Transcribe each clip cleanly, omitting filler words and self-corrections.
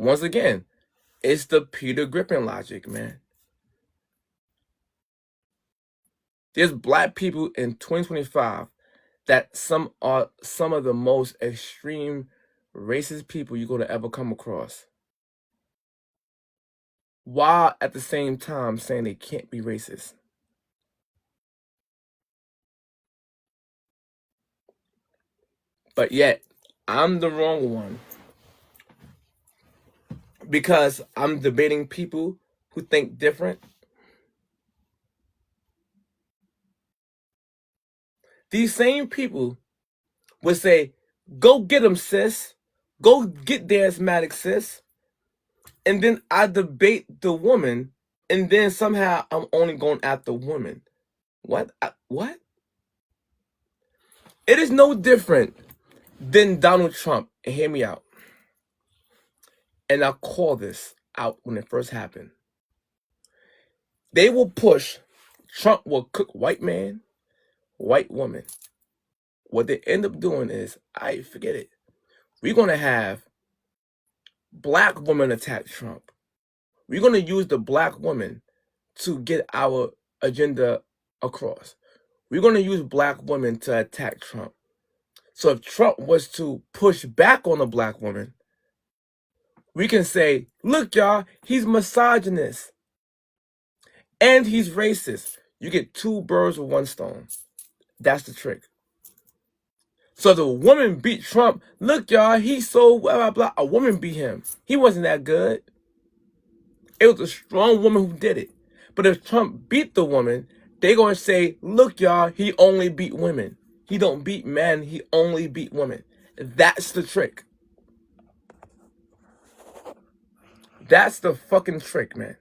once again, it's the Peter Griffin logic, man. There's black people in 2025 that some are some of the most extreme racist people you're going to ever come across, while at the same time saying they can't be racist. But yet, I'm the wrong one because I'm debating people who think different. These same people would say, go get them, sis. Go get their asthmatic, sis. And then I debate the woman, and then somehow I'm only going after women. What? What? It is no different than Donald Trump. And hear me out. And I call this out when it first happened. They will push, Trump will cook white man, white woman. What they end up doing is, I forget it. We're going to have black women attack Trump. We're going to use the black woman to get our agenda across. We're going to use black women to attack Trump. So if Trump was to push back on a black woman, we can say, look, y'all, he's misogynist and he's racist. You get two birds with one stone. That's the trick. So the woman beat Trump. Look, y'all, he's so blah, blah, blah. A woman beat him. He wasn't that good. It was a strong woman who did it. But if Trump beat the woman, they're going to say, look, y'all, he only beat women. He don't beat men. He only beat women. That's the trick. That's the fucking trick, man.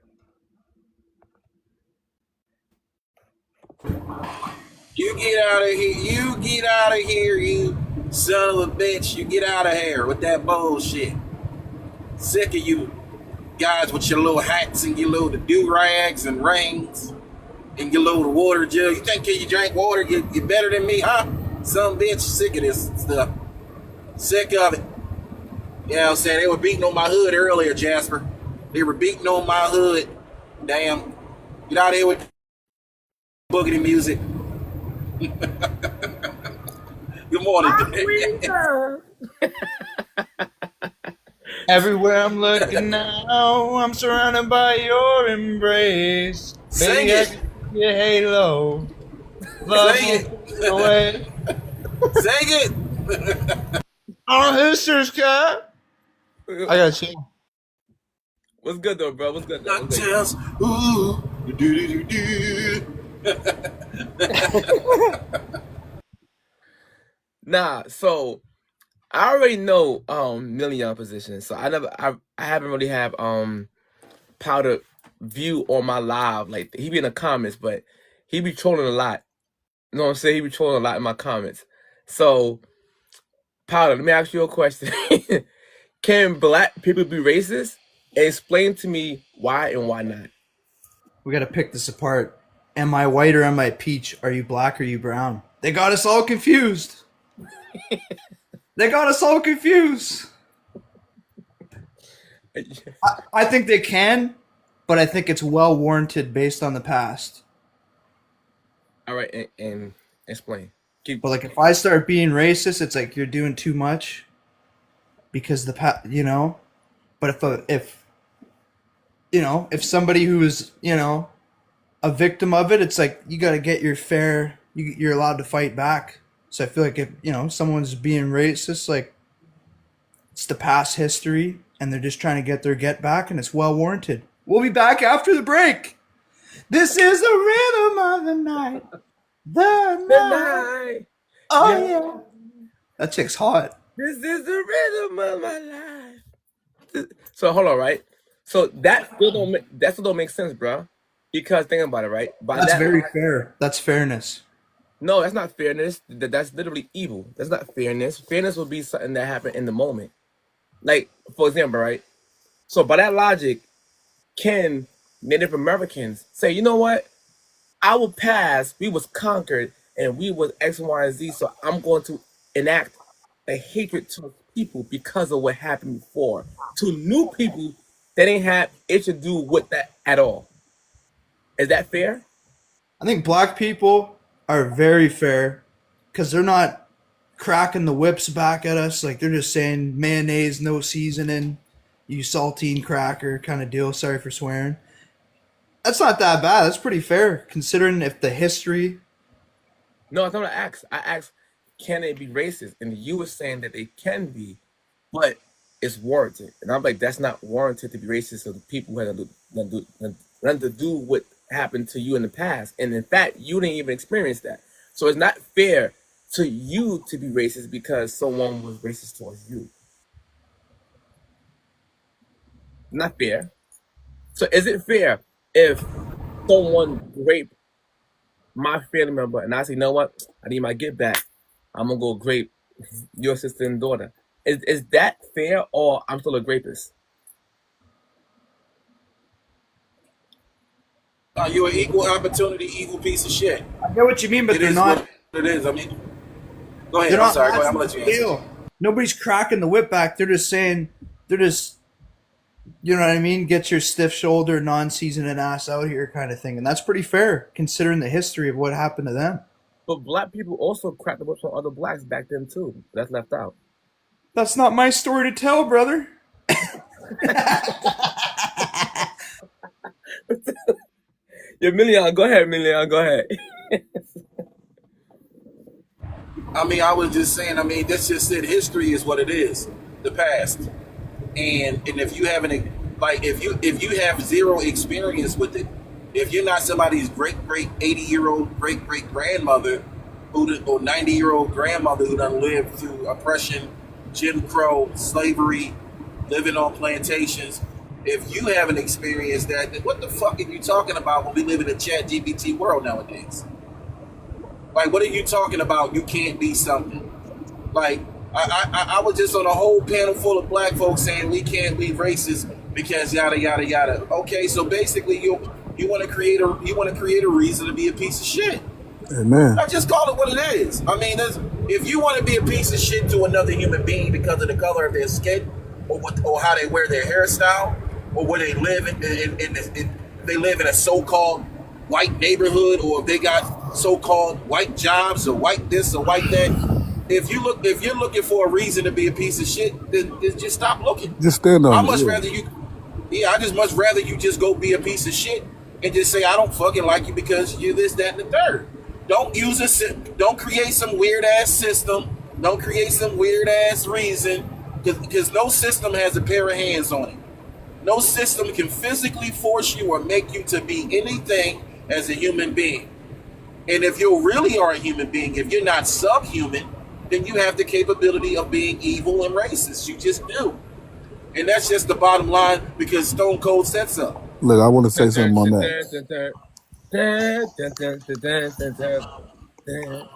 You get out of here. You get out of here, you son of a bitch. You get out of here with that bullshit. Sick of you guys with your little hats and your little do-rags and rings and your little water jug. You think you drink water, you're better than me, huh? Some bitch, sick of this stuff. Sick of it. You know what I'm saying? They were beating on my hood earlier, Jasper. They were beating on my hood. Damn. Get out of here with boogity music. Good morning. Everywhere I'm looking now, I'm surrounded by your embrace. Sing Baby, I it. can see your halo. Love Sing it. away. Sing it. On Hooster's cut. I got you. What's good, though, bro? What's good, though? Not What's good? just ooh, do. Nah, so I already know Million position, so I haven't really have Powder view on my live. Like, he be in the comments, but he be trolling a lot. You know what I'm saying? He be trolling a lot in my comments. So Powder, let me ask you a question. Can black people be racist? Explain to me why and why not. We got to pick this apart. Am I white or am I peach? Are you black or are you brown? They got us all confused. They got us all confused. I think they can, but I think it's well warranted based on the past. All right, and explain. But like, if I start being racist, it's like you're doing too much because you know. But if somebody who is a victim of it, it's like you got to get your fair. You're allowed to fight back. So I feel like if someone's being racist, like, it's the past history, and they're just trying to get their get back, and it's well warranted. We'll be back after the break. This is the rhythm of the night. The night. Oh yeah. That chick's hot. This is the rhythm of my life. So hold on, right? So that still don't make sense, bro. Because think about it, right? That's very fair. That's fairness. No, that's not fairness. That's literally evil. That's not fairness. Fairness would be something that happened in the moment. Like, for example, right? So by that logic, can Native Americans say, you know what? Our past, we was conquered and we was X, Y, and Z, so I'm going to enact a hatred people because of what happened before. To new people that ain't have it to do with that at all. Is that fair? I think black people are very fair because they're not cracking the whips back at us. Like they're just saying mayonnaise, no seasoning, you saltine cracker kind of deal. Sorry for swearing. That's not that bad. That's pretty fair considering if the history. No, that's not what I asked. I asked, can they be racist? And you were saying that they can be, but it's warranted. And I'm like, that's not warranted to be racist to the people who had nothing to do what happened to you in the past. And in fact, you didn't even experience that. So it's not fair to you to be racist because someone was racist towards you. Not fair. So is it fair if someone raped my family member and I say, you know what? I need my get back. I'm gonna go grape your sister and daughter. Is that fair or I'm still a rapist? You're an equal opportunity, equal piece of shit. I get what you mean, but It they're is not. what it is. I mean, go ahead. They're I'm not. sorry. Go ahead. I'm That's gonna the let you answer. deal. Nobody's cracking the whip back. They're just saying. They're just. You know what I mean? Get your stiff shoulder, non-seasoned ass out here, kind of thing, and that's pretty fair considering the history of what happened to them. But black people also cracked the whips on other blacks back then too. That's left out. That's not my story to tell, brother. Yeah, Million, go ahead, Million, go ahead. I mean, I was just saying. I mean, that's just it. History is what it is. The past. And if you haven't, like, if you have zero experience with it, if you're not somebody's great 80-year-old great grandmother or 90-year-old grandmother who done lived through oppression, Jim Crow, slavery, living on plantations, if you haven't experienced that, then what the fuck are you talking about when we live in a Chat GPT world nowadays? Like, what are you talking about? You can't be something. Like, I was just on a whole panel full of black folks saying we can't be racist because yada yada yada. Okay, so basically you want to create a reason to be a piece of shit. Amen. I just call it what it is. I mean, if you want to be a piece of shit to another human being because of the color of their skin, or how they wear their hairstyle, or where they live they live in a so-called white neighborhood, or if they got so-called white jobs, or white this or white that. If you're looking for a reason to be a piece of shit, then just stop looking. Just stand on I it. much Yeah. rather you. Yeah, I just much rather you just go be a piece of shit and just say I don't fucking like you because you're this, that, and the third. Don't don't create some weird ass system. Don't create some weird ass reason because no system has a pair of hands on it. No system can physically force you or make you to be anything as a human being. And if you really are a human being, if you're not subhuman, then you have the capability of being evil and racist. You just do. And that's just the bottom line because Stone Cold said so. Look, I want to say something on that.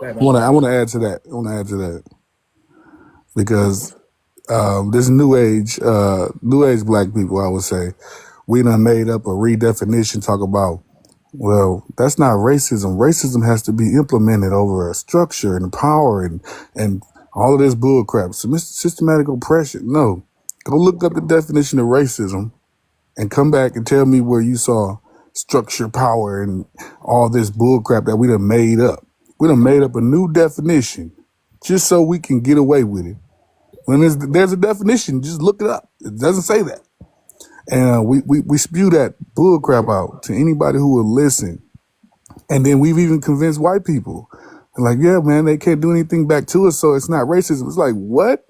I want to add to that. Because this new age black people, I would say, we done made up a redefinition, talk about, well, that's not racism. Racism has to be implemented over a structure and power and all of this bull crap. So systematic oppression. No. Go look up the definition of racism and come back and tell me where you saw structure, power, and all this bull crap that we done made up. We done made up a new definition just so we can get away with it. When there's a definition, just look it up. It doesn't say that. And we spew that bull crap out to anybody who will listen. And then we've even convinced white people. They're like, yeah, man, they can't do anything back to us, so it's not racism. It's like, what?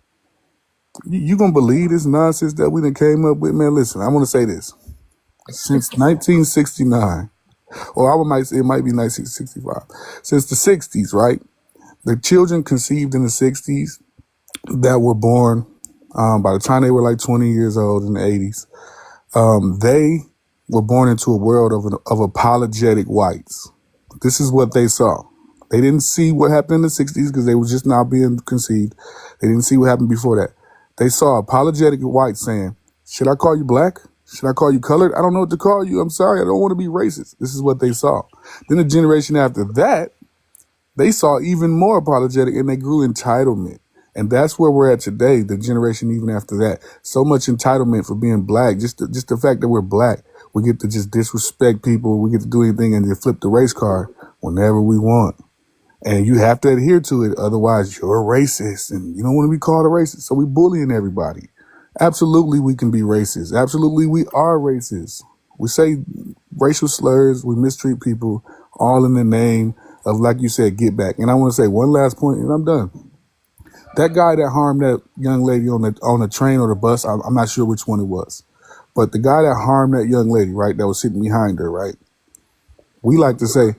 You gonna believe this nonsense that we done came up with? Man, listen, I want to say this. Since 1969, or it might be 1965, since the 60s, right? The children conceived in the 60s that were born by the time they were like 20 years old in the 80s, they were born into a world of apologetic whites. This is what they saw. They didn't see what happened in the 60s because they were just now being conceived. They didn't see what happened before that. They saw apologetic whites saying, should I call you black? Should I call you colored? I don't know what to call you. I'm sorry. I don't want to be racist. This is what they saw. Then the generation after that, they saw even more apologetic and they grew entitlement. And that's where we're at today, the generation even after that. So much entitlement for being black. Just the fact that we're black. We get to just disrespect people. We get to do anything and just flip the race card whenever we want. And you have to adhere to it. Otherwise, you're a racist. And you don't want to be called a racist. So we bullying everybody. Absolutely, we can be racist. Absolutely, we are racist. We say racial slurs. We mistreat people all in the name of, like you said, get back. And I want to say one last point, and I'm done. That guy that harmed that young lady on the train or the bus, I'm not sure which one it was, but the guy that harmed that young lady, right, that was sitting behind her, right, we like to say,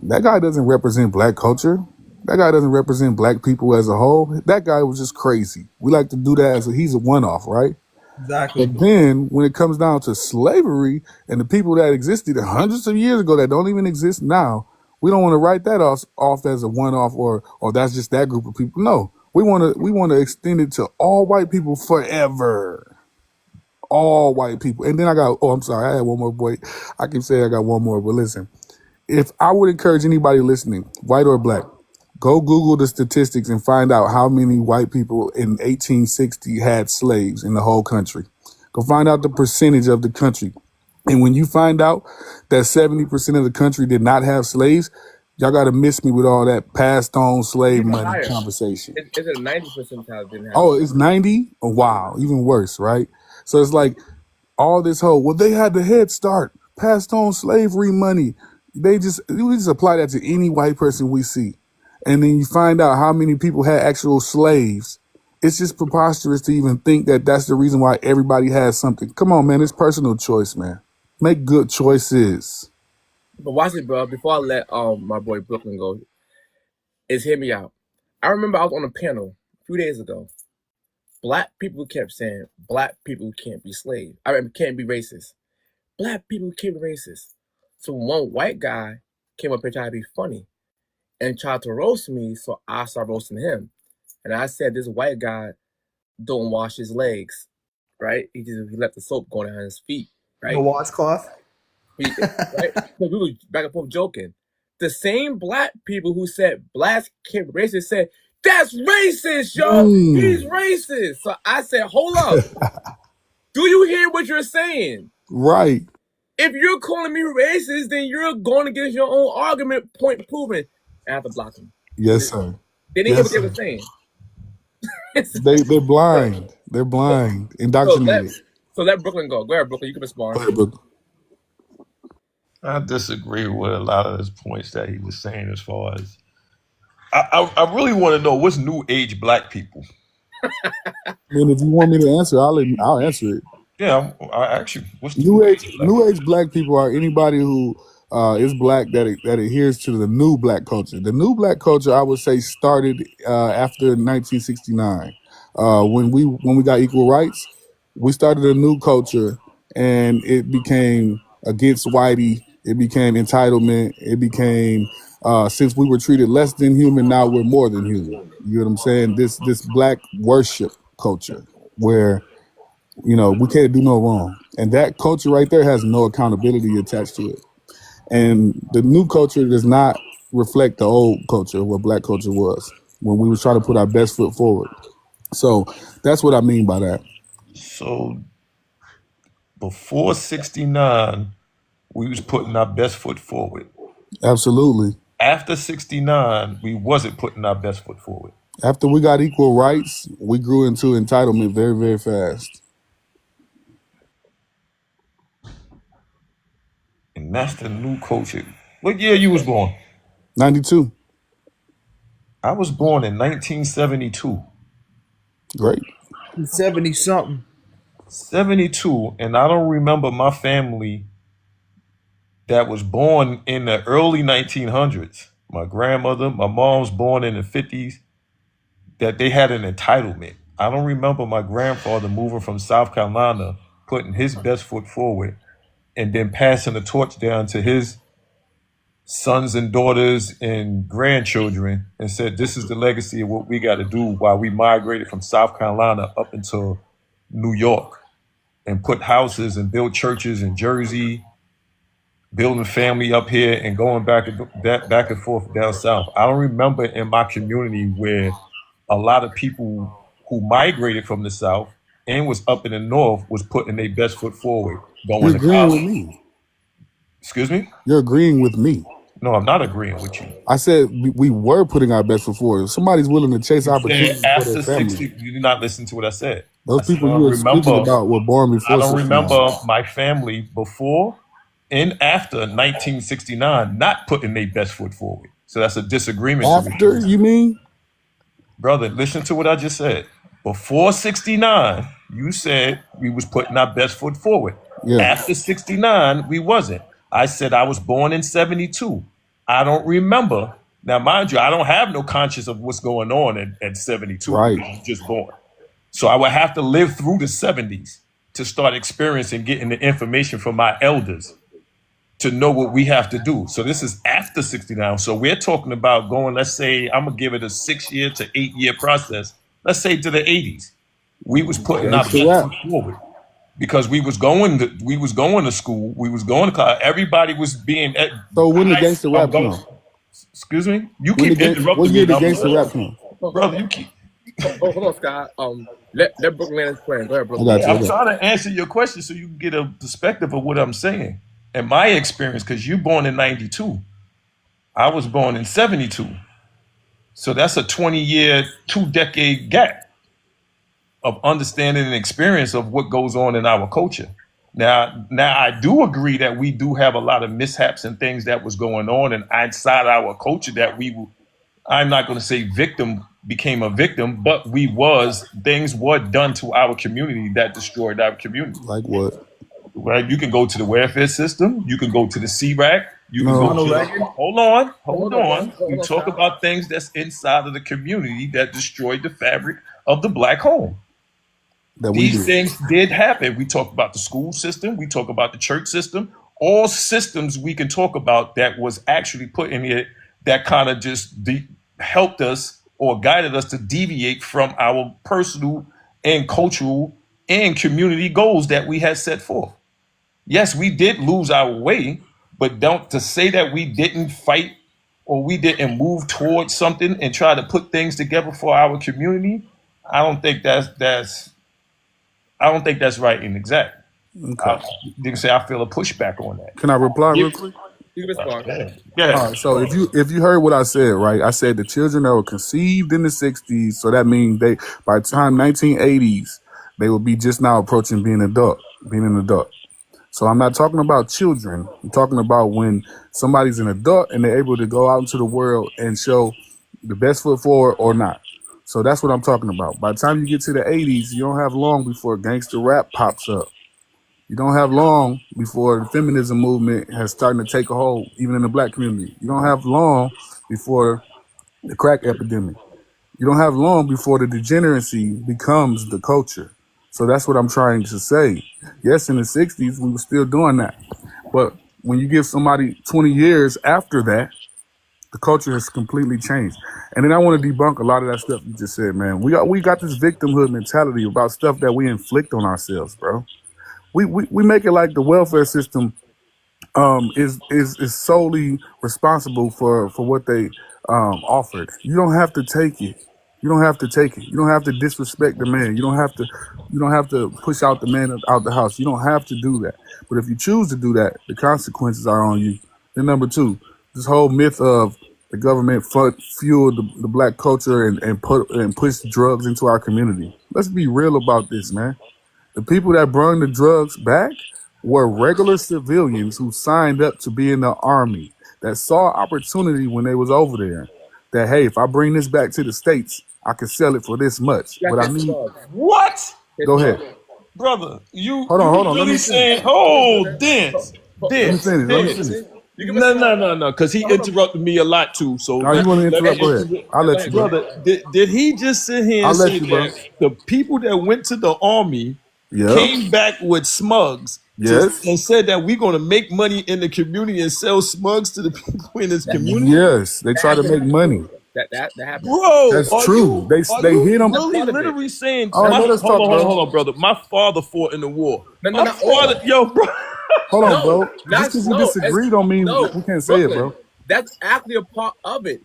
that guy doesn't represent black culture. That guy doesn't represent black people as a whole. That guy was just crazy. We like to do that as he's a one-off, right? Exactly. But then when it comes down to slavery and the people that existed hundreds of years ago that don't even exist now, we don't want to write that off as a one-off or that's just that group of people. No, we want to extend it to all white people forever. All white people. And then I'm sorry, I had one more boy. I keep saying I got one more, but listen, if I would encourage anybody listening, white or black, go Google the statistics and find out how many white people in 1860 had slaves in the whole country. Go find out the percentage of the country. And when you find out that 70% of the country did not have slaves, y'all got to miss me with all that passed on slave Even money higher. conversation. It's a 90 percentile didn't have. Oh, it's 90? Oh, wow, even worse, right? So it's like all this whole, well, they had the Head Start, passed on slavery we just apply that to any white person we see. And then you find out how many people had actual slaves. It's just preposterous to even think that that's the reason why everybody has something. Come on, man. It's personal choice, man. Make good choices. But watch it, bro. Before I let my boy Brooklyn go, hear me out. I remember I was on a panel a few days ago. Black people kept saying black people can't be slaves. Can't be racist. Black people can't be racist. So one white guy came up and tried to be funny and tried to roast me, so I started roasting him. And I said this white guy don't wash his legs, right? He left the soap going down his feet, right? The washcloth. Right? So we were back and forth joking. The same black people who said blacks can't be racist said, that's racist, yo. He's racist. So I said, hold up. Do you hear what you're saying? Right. If you're calling me racist, then you're going to get your own argument point proven. I have to block them. Yes, sir. They didn't hear what they were saying. They're blind. They're blind. Indoctrinated. So let Brooklyn go. Go ahead, Brooklyn. You can respond. Go ahead, Brooklyn. I disagree with a lot of his points that he was saying as far as I really want to know what's new age black people. I mean, if you want me to answer, I'll answer it. Yeah, I actually what's New age black people are anybody who is black that adheres to the new black culture. The new black culture, I would say, started after 1969 when we got equal rights. We started a new culture, and it became against whitey. It became entitlement. It became since we were treated less than human, now we're more than human. You know what I'm saying? This black worship culture where we can't do no wrong. And that culture right there has no accountability attached to it. And the new culture does not reflect the old culture, what black culture was, when we was trying to put our best foot forward. So that's what I mean by that. So before 69, we was putting our best foot forward. Absolutely. After 69, we wasn't putting our best foot forward. After we got equal rights, we grew into entitlement very, very fast. And that's the new culture. What year you was born? 92. I was born in 1972. Great. 70 something. 72, and I don't remember my family that was born in the early 1900s. My grandmother, my mom was born in the 50s, that they had an entitlement. I don't remember my grandfather moving from South Carolina, putting his best foot forward, and then passing the torch down to his sons and daughters and grandchildren and said, this is the legacy of what we got to do while we migrated from South Carolina up into New York and put houses and build churches in Jersey, building family up here and going back and forth down south. I don't remember in my community where a lot of people who migrated from the South and was up in the North was putting their best foot forward, You're going to agreeing with college. me. Excuse me? You're agreeing with me. No, I'm not agreeing with you. I said we were putting our best foot forward. If somebody's willing to chase Said opportunities for after their family, 60, you did not listen to what I said. those I said, people I you don't were speaking remember. about were born I before don't 69. remember my family before and after 1969 not putting their best foot forward. So that's a disagreement to me. After, you mean? Brother, listen to what I just said. Before 69, you said we was putting our best foot forward. Yeah. After 69, we wasn't. I said I was born in 72. I don't remember. Now, mind you, I don't have no conscience of what's going on at 72. Right. Because I'm just born. So I would have to live through the 70s to start experiencing getting the information from my elders to know what we have to do. So this is after 69. So we're talking about going, let's say, I'm going to give it a 6-year to 8-year process. Let's say to the 80s. We was putting our That's best the rap. foot forward because we was going to school. We was going to college. Everybody was being. So when the gangster I'm rap going- come? Excuse me. You When the keep gang- interrupting what me. year the now, gangster rap come? brother. You keep. Hold on, Scott. Let Brooklyn land his plane. Go ahead, I Brooklyn. got you. I'm trying to answer your question so you can get a perspective of what I'm saying. And my experience, because you born in 92. I was born in 72. So that's a 20-year, 2-decade gap of understanding and experience of what goes on in our culture. Now I do agree that we do have a lot of mishaps and things that was going on and inside our culture that I'm not going to say became a victim, but things were done to our community that destroyed our community. Like what? Right? You can go to the welfare system. You can go to the CRAC. You can No. go to hold on. Hold on, We talk Scott. about things that's inside of the community that destroyed the fabric of the black home. That we These do. things did happen. We talk about the school system. We talk about the church system. All systems we can talk about that was actually put in here that kind of just helped us or guided us to deviate from our personal and cultural and community goals that we had set forth. Yes, we did lose our way, but to say that we didn't fight or we didn't move towards something and try to put things together for our community, I don't think that's right and exact. Okay. You can say I feel a pushback on that. Can I reply real quick? You can respond. Yeah. All right, so if you heard what I said, right? I said the children that were conceived in the 60s, so that means by the time 1980s, they will be just now approaching being an adult. So I'm not talking about children. I'm talking about when somebody's an adult and they're able to go out into the world and show the best foot forward or not. So that's what I'm talking about. By the time you get to the 80s, you don't have long before gangster rap pops up. You don't have long before the feminism movement has started to take a hold, even in the black community. You don't have long before the crack epidemic. You don't have long before the degeneracy becomes the culture. So that's what I'm trying to say. Yes, in the 60s, we were still doing that. But when you give somebody 20 years after that, the culture has completely changed. And then I want to debunk a lot of that stuff you just said, man. We got this victimhood mentality about stuff that we inflict on ourselves, bro. We make it like the welfare system is solely responsible for what they offered. You don't have to take it. You don't have to take it. You don't have to disrespect the man. You don't have to push out the man out the house. You don't have to do that. But if you choose to do that, the consequences are on you. Then number two, this whole myth of the government fueled the black culture and push drugs into our community. Let's be real about this, man. The people that brought the drugs back were regular civilians who signed up to be in the army, that saw opportunity when they was over there. That, hey, if I bring this back to the States, I can sell it for this much. But I need... What? Go ahead. Brother, you Hold on. Let really me saying, dance. Let me finish. No, because he interrupted me a lot too. So Now you want to interrupt? Go ahead. I'll let you, bro. brother, did he just sit here I'll and let say you, bro. that the people that went to the army Yeah. came back with smugs Yes. and said that we're going to make money in the community and sell smugs to the people in this community? Yes. They try to make money. That happened. Bro, That's are true. They you hit 'em- really literally saying, All right, let us talk, bro. hold on, brother. My father fought in the war. No, My father, yo, bro. Hold on, No, bro. not- Just because we no, disagree don't mean no, we can't say it, bro. That's actually a part of it.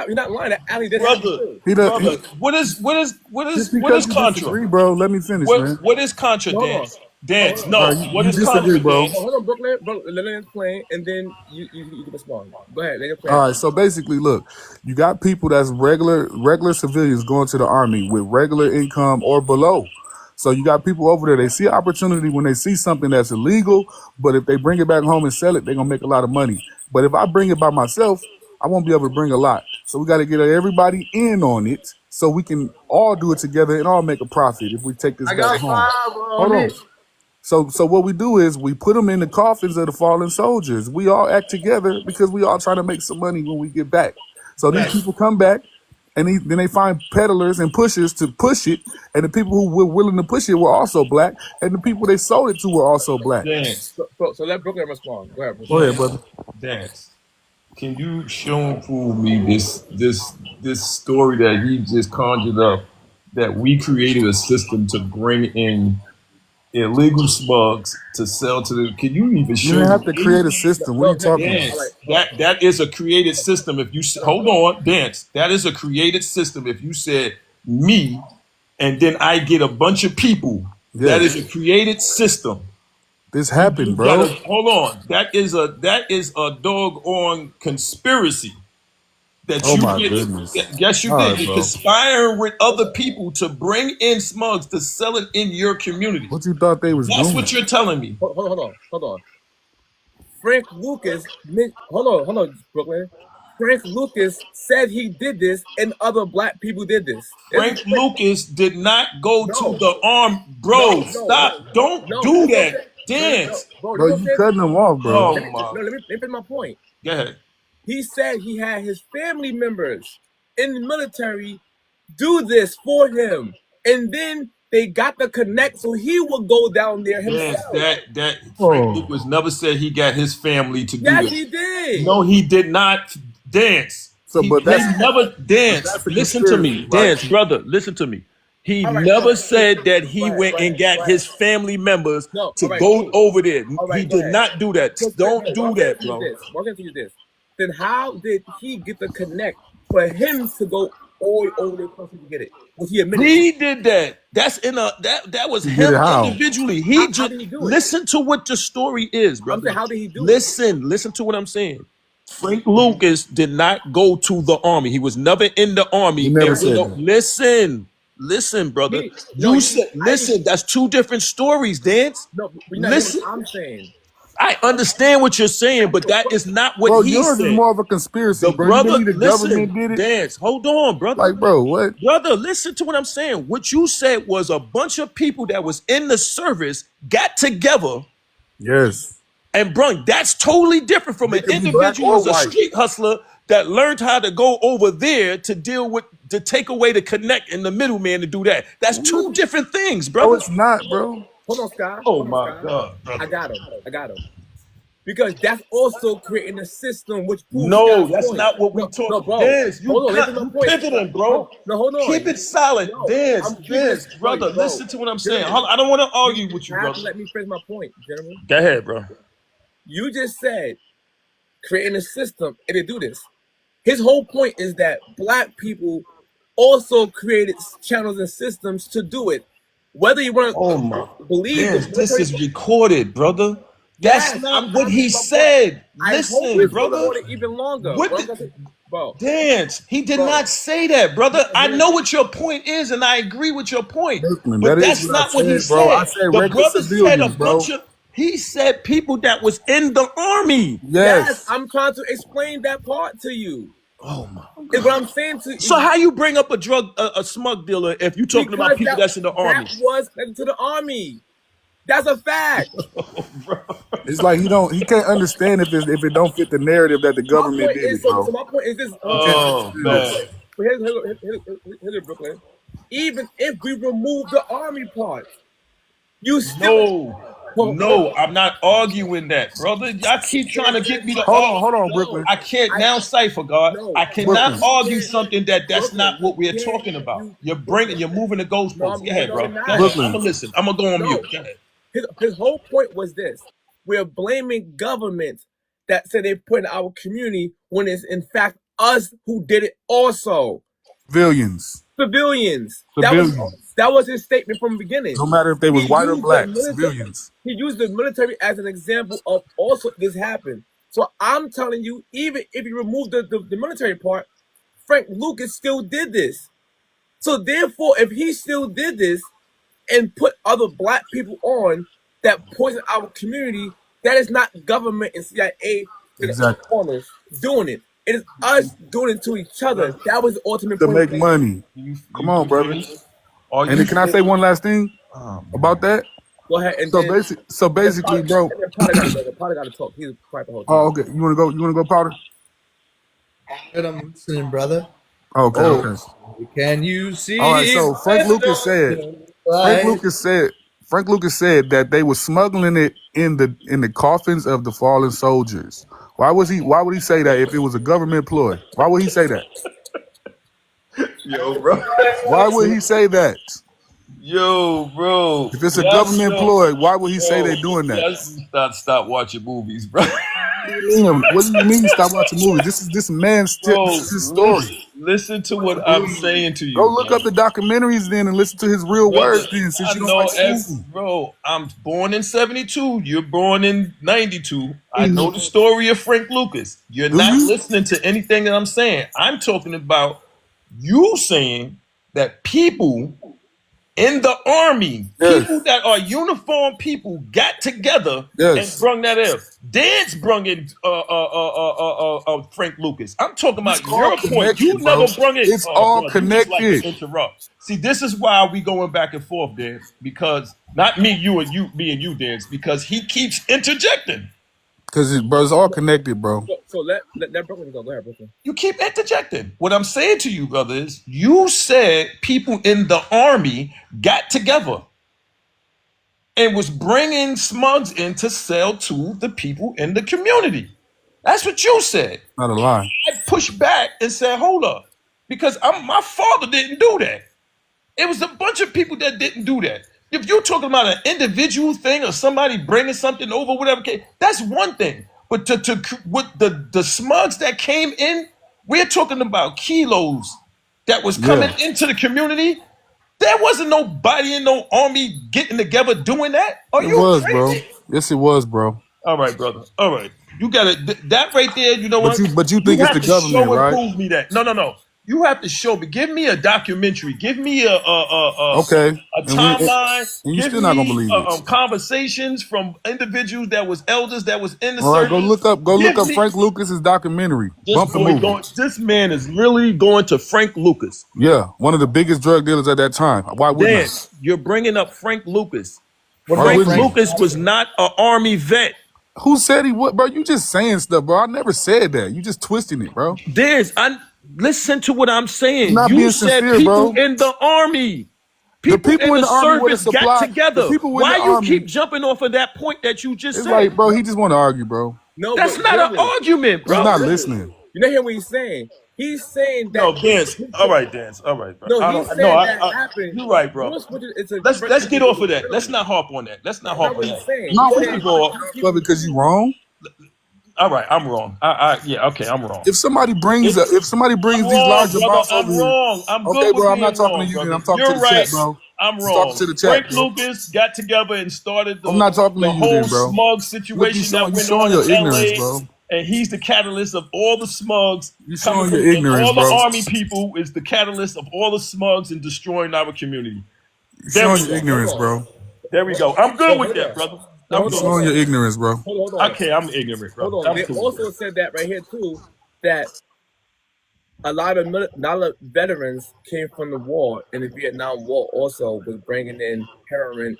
He's not lying. That actually did happen Brother, too. He does. brother, what Just is because you Contra? disagree, bro, let me finish, man. What is Contra, Hold on. Dance? Dance, Hold on. All no. right, What you is disagree, Contra, bro. Dance? Hold on, Brooklyn. Let me explain, and then you can respond. Go ahead. Let me explain. All right, so basically, look, you got people that's regular civilians going to the army with regular income or below. So you got people over there. They see opportunity when they see something that's illegal, but if they bring it back home and sell it, they're gonna make a lot of money. But if I bring it by myself, I won't be able to bring a lot. So we got to get everybody in on it, so we can all do it together and all make a profit if we take this I back got home. 5 Hold on on. it. So what we do is we put them in the coffins of the fallen soldiers. We all act together because we all try to make some money when we get back. So these Dance, people come back and then they find peddlers and pushers to push it. And the people who were willing to push it were also black. And the people they sold it to were also black. Dance, So let Brooklyn respond. Go ahead, Go Brooklyn. ahead, Dance, brother. Dance. Can you show and prove me this story that he just conjured up, that we created a system to bring in illegal smugs to sell to the? Can you even You show didn't have to me? create a system. What are you talking about? All right. Dance. That is a created system. If you hold on, Dance. That is a created system. If you said me, and then I get a bunch of people, that is Yes. a created system. This You happened, gotta bro. hold on. That is a doggone conspiracy that Oh you my did. goodness. Yes, you All did. right, You're bro. conspiring with other people to bring in smugs to sell it in your community. What you thought they was That's doing? what you're telling me. Hold on. Frank Lucas. Hold on, Brooklyn. Frank Lucas said he did this, and other black people did this. Frank Lucas did not go to No, the arm. no, Bro, no, stop. no, no, Don't no. do This what I'm that. saying. No, Dance. bro. This Bro, what I'm you saying to cutting you. them off, bro. Oh my. Let me finish my point. Go ahead. He said he had his family members in the military do this for him, and then they got the connect, so he would go down there Dance. himself. That Frank Oh. Lucas never said he got his family to do Yes, this. he did. No, he did not. Dance. So, He but that's never Dance. that's a Listen to conspiracy, me, right? Dance, brother. Listen to me. He All right, never said that he go went and got ahead. his family members No, to all right, go cool. over there. All He right, go did ahead. not do that. Don't What do I'm saying that, to you bro. is this. What I'm saying to you is this. Then how did he get the connect for him to go all over the country to get it? Was he admitted to? He did that. That's in a that was He did him it how? individually. He How just did he do it? listen to what the story is, I'm brother. saying, how did he do it? Listen to what I'm saying. Frank Lucas did not go to the army. He was never in the He army. never And we said don't that. listen, brother. No, You said listen. That's two different stories, Dance. no, but you're not hearing Listen, what I'm saying. I understand what you're saying, but that is not what Bro, he yours is said. more of a conspiracy, The bro. You brother, believe the government listen, did it? Dance. Hold on, brother. Like, bro, what? Brother, listen to what I'm saying. What you said was a bunch of people that was in the service got together, Yes. and bro, that's totally different from They an could be black individual or who's a white. street hustler that learned how to go over there to deal with, to take away the connect and the middleman to do that. That's two different things, No, brother. it's not, bro. Hold on, Scott. Oh Hold on, my Scott. God, I brother. got him. Because that's also creating a system which proves No, Scott's that's point. not what we No, talk. bro. Dance, Hold on, listen to my point. pivoting, bro. No, hold on. Keep it silent. No, Dance, I'm keeping it brother. bro. Listen to what I'm saying. Gentlemen, I don't want to argue you with you, have brother. to let me finish my point, gentlemen. Go ahead, bro. You just said creating a system and they do this. His whole point is that black people also created channels and systems to do it. Whether you want Oh to my. believe Dance, the this military, is recorded, brother. That's yes, not I'm what trying to he make my point. said. I hope Listen, it's brother. recorded even longer. What What I'm the- gonna say, bro. Dance, he did Bro. not say that, brother. No, I no. know what your point is, and I agree with your point. Brooklyn, But that is that's what I not what he said, bro. I said. said The regular brother said a civilians, bro. bunch of. He said people that was in the army. Yes. I'm trying to explain that part to you. Oh my. Is what I'm saying to you. So how you bring up a smug dealer if you talking about people that's in the army? That was connected to the army. That's a fact. It's like he can't understand if it don't fit the narrative that the My government point did is it, bro. so my point is this. Oh man. But here's it, Brooklyn. Even if we remove the army part, you still No, I'm not arguing that, brother. Y'all keep trying to get me to Hold on, No. Brooklyn. I can't now cipher, God. No. I cannot Brooklyn. argue something that's Brooklyn, not what we're you can't- talking about. you- You're bringing, you're moving the goalposts. No, Go ahead, no, bro. I'm Go not. ahead. Brooklyn. I'm gonna listen. I'm gonna go on No. mute. Go ahead. His whole point was this: we're blaming government that say they put in our community when it's in fact us who did it also. Civilians. Civilians. Civilians. That was his statement from the beginning. No matter if they was He white or used the black. military. Civilians. He used the military as an example of also this happened. So I'm telling you, even if you remove the military part, Frank Lucas still did this. So therefore, if he still did this and put other black people on that poison our community, that is not government and CIA Exactly. corners doing it. It is us doing it to each other. That was the ultimate To point. make money. Come on, brother. Are And you then can I say one last thing about that? Go ahead and So basically, bro. And then Potter got to talk. He's quiet the whole time. Oh, okay. You wanna go? You wanna go, Powder? Good, I'm listening, brother. Okay, Oh. okay. Can you see? All right. So Frank Lucas said that they were smuggling it in the coffins of the fallen soldiers. Why would he say that if it was a government ploy? Why would he say that? Yo, bro. Why would he say that? Yo, bro. If it's a government ploy, why would he say they're doing that? Stop watching movies, bro. What do you mean stop watching movies? This man's this is his story. Listen to what I'm saying to you. Go look up the documentaries then and listen to his real words then, since you don't like movies. Bro, I'm born in 72. You're born in 92. I know the story of Frank Lucas. You're not listening to anything that I'm saying. I'm talking about you saying that people in the army, people that are uniformed people, got together and brung that in. Dance brung in Frank Lucas. I'm talking about your point. You never brung it. It's all connected. Like to interrupt. See, this is why we going back and forth, Dance. Because not me, me and you, Dance. Because he keeps interjecting. Because it's all connected, bro. So let Brooklyn go. Go ahead, Brooklyn. You keep interjecting. What I'm saying to you, brother, is you said people in the army got together and was bringing smugs in to sell to the people in the community. That's what you said. Not a lie. I pushed back and said, hold up. Because my father didn't do that. It was a bunch of people that didn't do that. If you're talking about an individual thing or somebody bringing something over, whatever, that's one thing. But with the smugs that came in, we're talking about kilos that was coming into the community. There wasn't nobody in no army getting together doing that. Are you was, crazy? bro. Yes, it was, bro. All right, brother. All right. You got it. That right there, you know what? But you think it's the government, right? Prove me that. No. You have to show me. Give me a documentary. Give me a timeline. And you're still not gonna believe it. Conversations from individuals that was elders that was in the All right, service. go look up Frank Lucas's documentary. Bump the movie. This man is really going to Frank Lucas. Yeah, one of the biggest drug dealers at that time. Why wouldn't I? You're bringing up Frank Lucas. Frank Lucas was not an army vet. Who said he would, bro? You just saying stuff, bro. I never said that. You just twisting it, bro. Listen to what I'm saying. Not you being said sincere, people bro. in the army. People in the army service got together. Why you army, keep jumping off of that point that you just it's said? Like, bro, he just want to argue, bro. No, that's not an argument, bro. He's not listening. You don't hear what he's saying. He's saying that. No, Dance. All right, Dance. All right, bro. No, he's saying that happened. You're right, bro. Let's get off of that. Let's not harp on that. Let's not harp on that. No, because you wrong. All right, I'm wrong. Yeah, okay, I'm wrong. If somebody brings these large amounts over here, I'm okay, bro. I'm not talking to you. I'm talking to the chat, bro. I'm wrong. Talking to the chat, Frank Lucas got together and started the, I'm not talking the to you whole then, bro. smug situation that went on your in ignorance, LA, bro. and he's the catalyst of all the smugs. You showing your ignorance, all bro. the army people is the catalyst of all the smugs and destroying our community. You showing your ignorance, bro. There we go. I'm good with that, brother. I'm showing your ignorance, bro. Hold on. Okay, I'm ignorant, bro. Hold on. They also said that right here too, that a lot of veterans came from the war, and the Vietnam War also was bringing in heroin.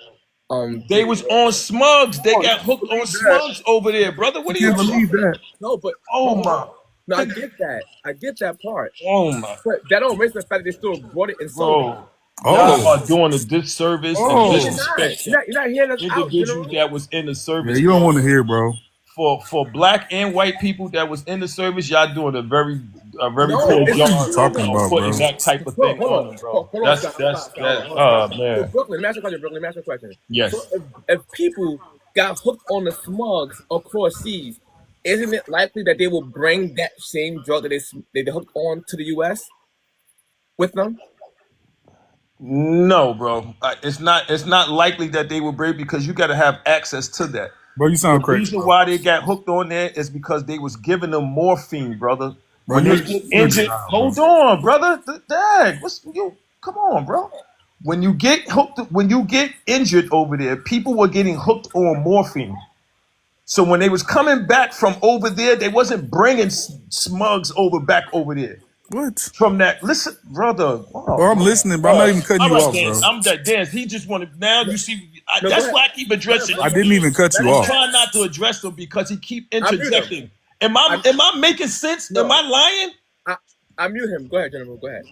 They was on smugs. They got hooked on smugs over there, brother. What do you believe that? No, but my. No, I get that. I get that part. Oh my. But that don't erase the fact that they still brought it and sold it. Y'all are doing a disservice and disrespect. You're not hearing us out. Individuals that was in the service. Yeah, you don't want to hear, bro. For black and white people that was in the service, y'all doing a very No, poor job talking about, putting bro. that type of thing on them, bro. That's oh man. Brooklyn, let me ask you a question. Yes. So if people got hooked on the smugs across seas, isn't it likely that they will bring that same drug that they hooked on to the U.S. with them? No, bro. It's not. It's not likely that they will break because you got to have access to that. Bro, you The sound crazy, reason bro. why they got hooked on there is because they was giving them morphine, brother. Bro, When they get you're injured, denial, bro. hold on, brother. Dad, what's you? Come on, bro. When you get hooked, when you get injured over there, people were getting hooked on morphine. So when they was coming back from over there, they wasn't bringing smugs back over there. What? From that, listen, brother. Wow, Bro, I'm bro. listening, bro. I'm not even cutting All you right, off, Dan. bro. I'm that dance. He just wanted. Now you see. No, go That's ahead. why I keep addressing. I didn't even cut you Let him off. finish. Trying not to address them because he keep I mute him. interjecting. Am I making sense? Am No, I lying? I mute him. Go ahead, General. Go ahead.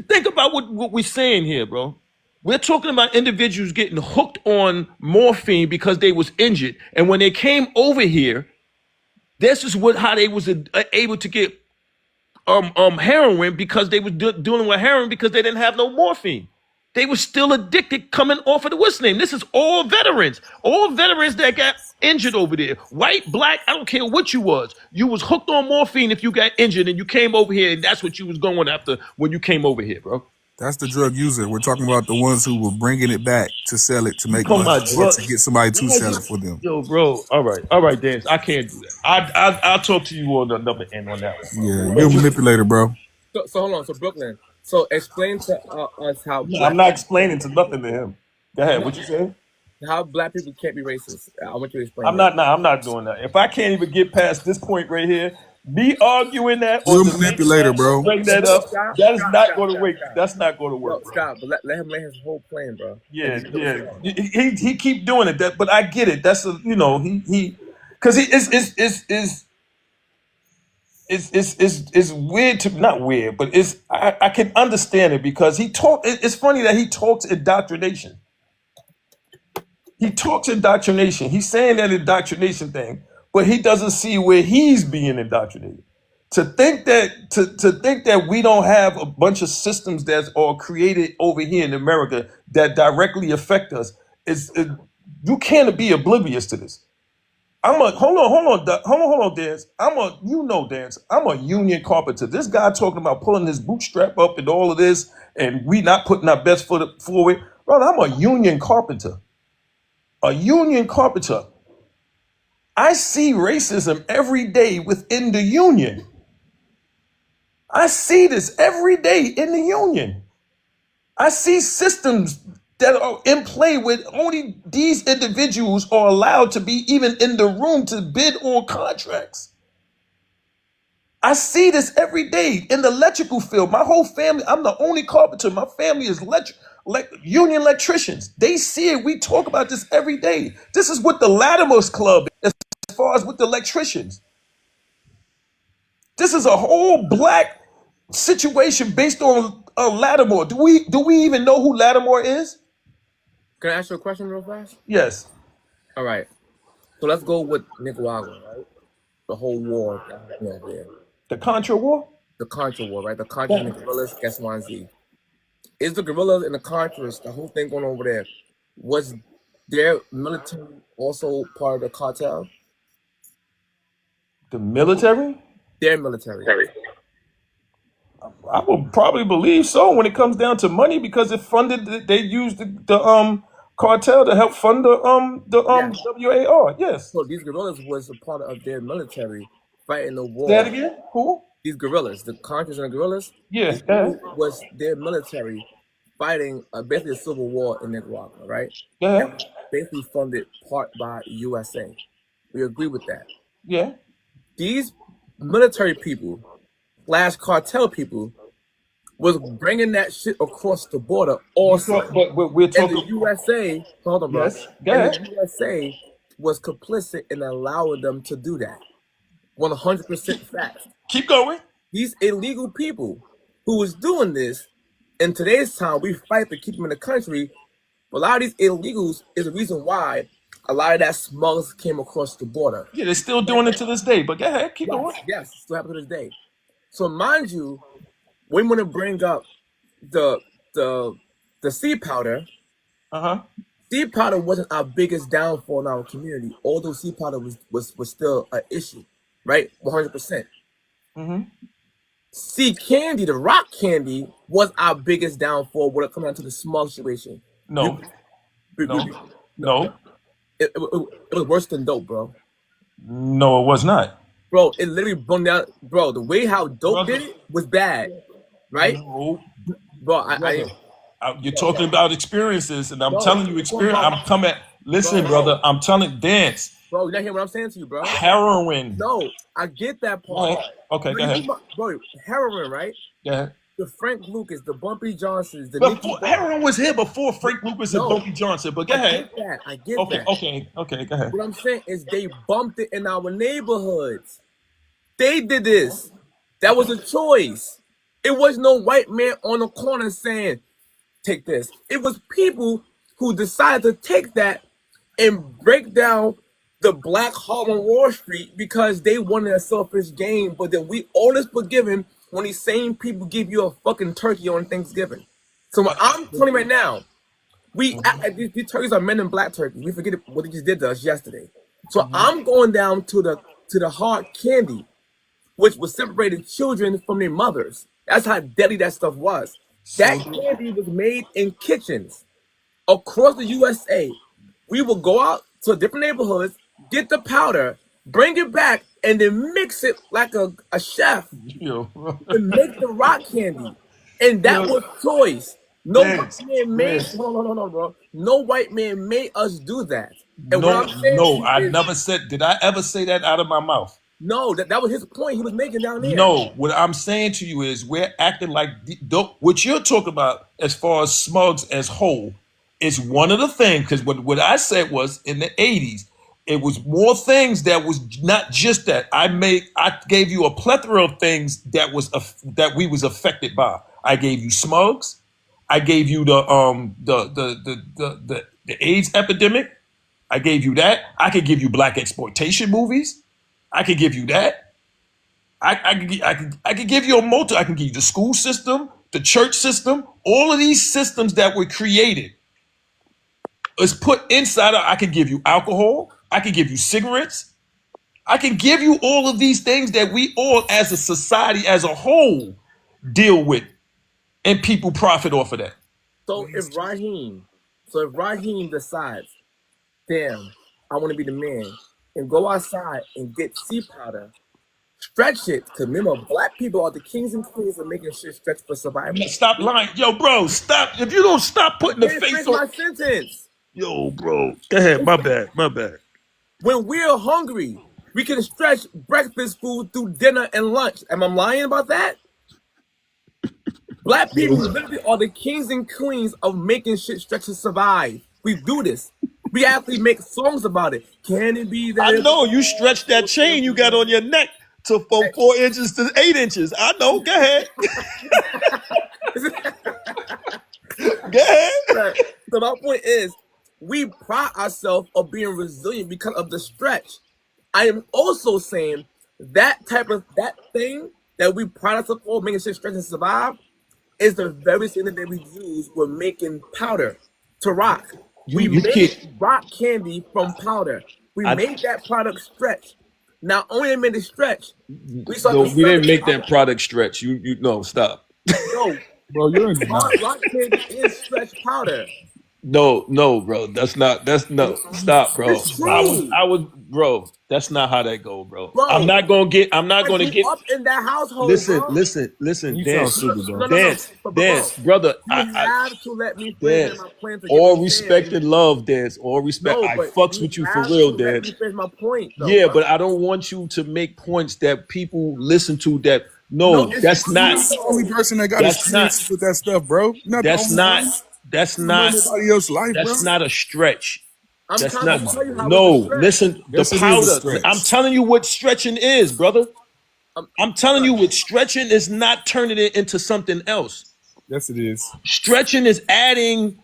Think about what we're saying here, bro. We're talking about individuals getting hooked on morphine because they was injured, and when they came over here, this is how they was able to get heroin because they was dealing with heroin because they didn't have no morphine. They were still addicted coming off of the what's name. This is all veterans that got injured over there. White, black, I don't care what you was. You was hooked on morphine if you got injured and you came over here and that's what you was going after when you came over here, bro. That's the drug user. We're talking about the ones who were bringing it back to sell it to make Come money on, or bro. to get somebody to sell it for them. Yo, bro. All right, Dan. I can't do that. I'll talk to you on another end on that one. Yeah, you're a manipulator, bro. So hold on. So Brooklyn. So explain to us how No, I'm not explaining to nothing to him. Go ahead. What you saying? how black people can't be racist. I want you to explain I'm that. not. Nah, I'm not doing that. If I can't even get past this point right here, me arguing that or You're a debating manipulator, that, bro. bring No, that no, up. stop, That is stop, not stop, going to stop, work. stop. That's not going to No, work, bro. stop. But let him lay his whole plan, bro. Yeah, And you yeah. know He keep doing it. That, but I get it. That's a he because he is weird to not weird, but I can understand it because it's funny that he talks indoctrination. He talks indoctrination. He's saying that indoctrination thing, but he doesn't see where he's being indoctrinated. To think that we don't have a bunch of systems that are created over here in America that directly affect us you can't be oblivious to this. Hold on, Dance. Dance. I'm a union carpenter. This guy talking about pulling his bootstrap up and all of this, and we not putting our best foot forward. Brother, I'm a union carpenter. A union carpenter. I see racism every day within the union. I see this every day in the union. I see systems that are in play with only these individuals are allowed to be even in the room to bid on contracts. I see this every day in the electrical field. My whole family, I'm the only carpenter. My family is union electricians. They see it. We talk about this every day. This is what the Latimer's Club is as far as with the electricians. This is a whole black situation based on Lattimore. Do we even know who Lattimore is? Can I ask you a question real fast? Yes. All right. So let's go with Nicaragua, right? The whole war that happened over there. The Contra War? The Contra War, right? The Contras and the guerrillas, guess Y and Z. Is the guerrillas and the Contras, the whole thing going over there, was their military also part of the cartel? The military? Their military. I would probably believe so when it comes down to money because it funded. They used the cartel to help fund the Yes. WAR. Yes. So these guerrillas was a part of their military fighting the Say that war. again. Who? These guerrillas, the Contras and the guerrillas, Yes. was their military fighting basically a civil war in Nicaragua, right? Yeah. And basically funded part by USA. We agree with that. Yeah. These military people / cartel people was bringing that shit across the border also. But we're And talking. the USA, hold on, bro. Yes. Go And ahead. the USA was complicit in allowing them to do that. 100% fact. Keep going. These illegal people who was doing this, in today's time, we fight to keep them in the country. But a lot of these illegals is the reason why a lot of that smugglers came across the border. Yeah, they're still doing it to this day. But go ahead. Keep going. Yes, still happens to this day. So mind you, we want to bring up the sea powder. Sea powder wasn't our biggest downfall in our community, although sea powder was still an issue. right? 100%. Mm-hmm. See, Candy, the rock candy, was our biggest downfall when it comes down to the smug situation. No, no, It was worse than dope, bro. no, it was not. Bro, it literally brought down, bro. The way how dope did it was bad, right? No, Bro, you're talking about experiences, and I'm Bro, telling you, experience. I'm coming. Listen, Bro. brother, I'm telling Dance. bro, you not hear what I'm saying to you, bro? Heroin. No, I get that part. Okay, go ahead. Bro, heroin, right? Go ahead. The Frank Lucas, the Bumpy Johnsons, the Nicky Before, heroin was here before Frank Lucas and No. Bumpy Johnson. But go ahead. I get Okay, that. okay, go ahead. What I'm saying is they bumped it in our neighborhoods. They did this. That was a choice. It was no white man on the corner saying, take this. It was people who decided to take that and break down the black hole on Wall Street because they wanted a selfish gain, but then we always forgiven when these same people give you a fucking turkey on Thanksgiving. So I'm telling you right now, these turkeys are men in black turkeys. We forget what they just did to us yesterday. So I'm going down to the hard candy, which was separating children from their mothers. That's how deadly that stuff was. That candy was made in kitchens across the USA. We will go out to different neighborhoods, get the powder, bring it back, and then mix it like a chef Yo. and make the rock candy. And that was choice. No Yes, white man made yes. no, bro. No white man made us do that. And No, what I'm saying to no, you I is, never said. Did I ever say that out of my mouth? no, that was his point he was making down there. No, what I'm saying to you is we're acting like what you're talking about as far as Smugs as whole is one of the things, because what I said was in the 80s, it was more things that was not just that. I gave you a plethora of things that we was affected by. I gave you Smugs, I gave you the AIDS epidemic, I gave you that. I could give you black exploitation movies. I could give you that. I could give you I can give you the school system, the church system, all of these systems that were created is put inside of. I can give you alcohol. I can give you cigarettes. I can give you all of these things that we all, as a society, as a whole, deal with, and people profit off of that. So if Raheem decides, damn, I want to be the man, and go outside and get sea powder, stretch it, because remember, black people are the kings and queens of making shit stretch for survival. Stop lying, yo, bro. Stop. If you don't stop putting the Can't face finish on, my sentence. yo, bro. Go ahead. My bad. When we're hungry, we can stretch breakfast food through dinner and lunch. Am I lying about that? Black people literally are the kings and queens of making shit stretch to survive. We do this. We actually make songs about it. Can it be that? I know you stretched that chain you got on your neck from 4 inches to 8 inches. I know. Go ahead. Go ahead. So my point is, we pride ourselves of being resilient because of the stretch. I am also saying that thing that we pride ourselves for, making shit stretch and survive, is the very thing that we use when making powder to rock. We made rock candy from powder. We made that product stretch. Not only they made it stretch, we didn't make that product stretch. You no, stop. No, Bro, you're in rock candy is stretch powder. No, bro. That's no. Stop, bro. It's true. I was, bro. That's not how that go, bro. Bro, I'm not gonna get. I grew up in that household. Listen, bro. listen. You Dance, sound stupid, bro. dance, brother. You have to let me finish Dance. my plan to All get respect and love, Dance. All respect. I but fucks with you for have real, to let Dance. me finish my point, though, Yeah, bro. but I don't want you to make points that people listen to. That no, it's that's true. not. You're the only person that got That's experience with that stuff, bro. You're not the That's only not. one. That's You know not. nobody else's life, That's bro. not a stretch. I'm That's trying not. to tell you how No, it's a stretch. listen. Yes, The it is a powder. stretch. I'm telling you what stretching is, brother. I'm telling you what stretching is. Not turning it into something else. Yes, it is. Stretching is adding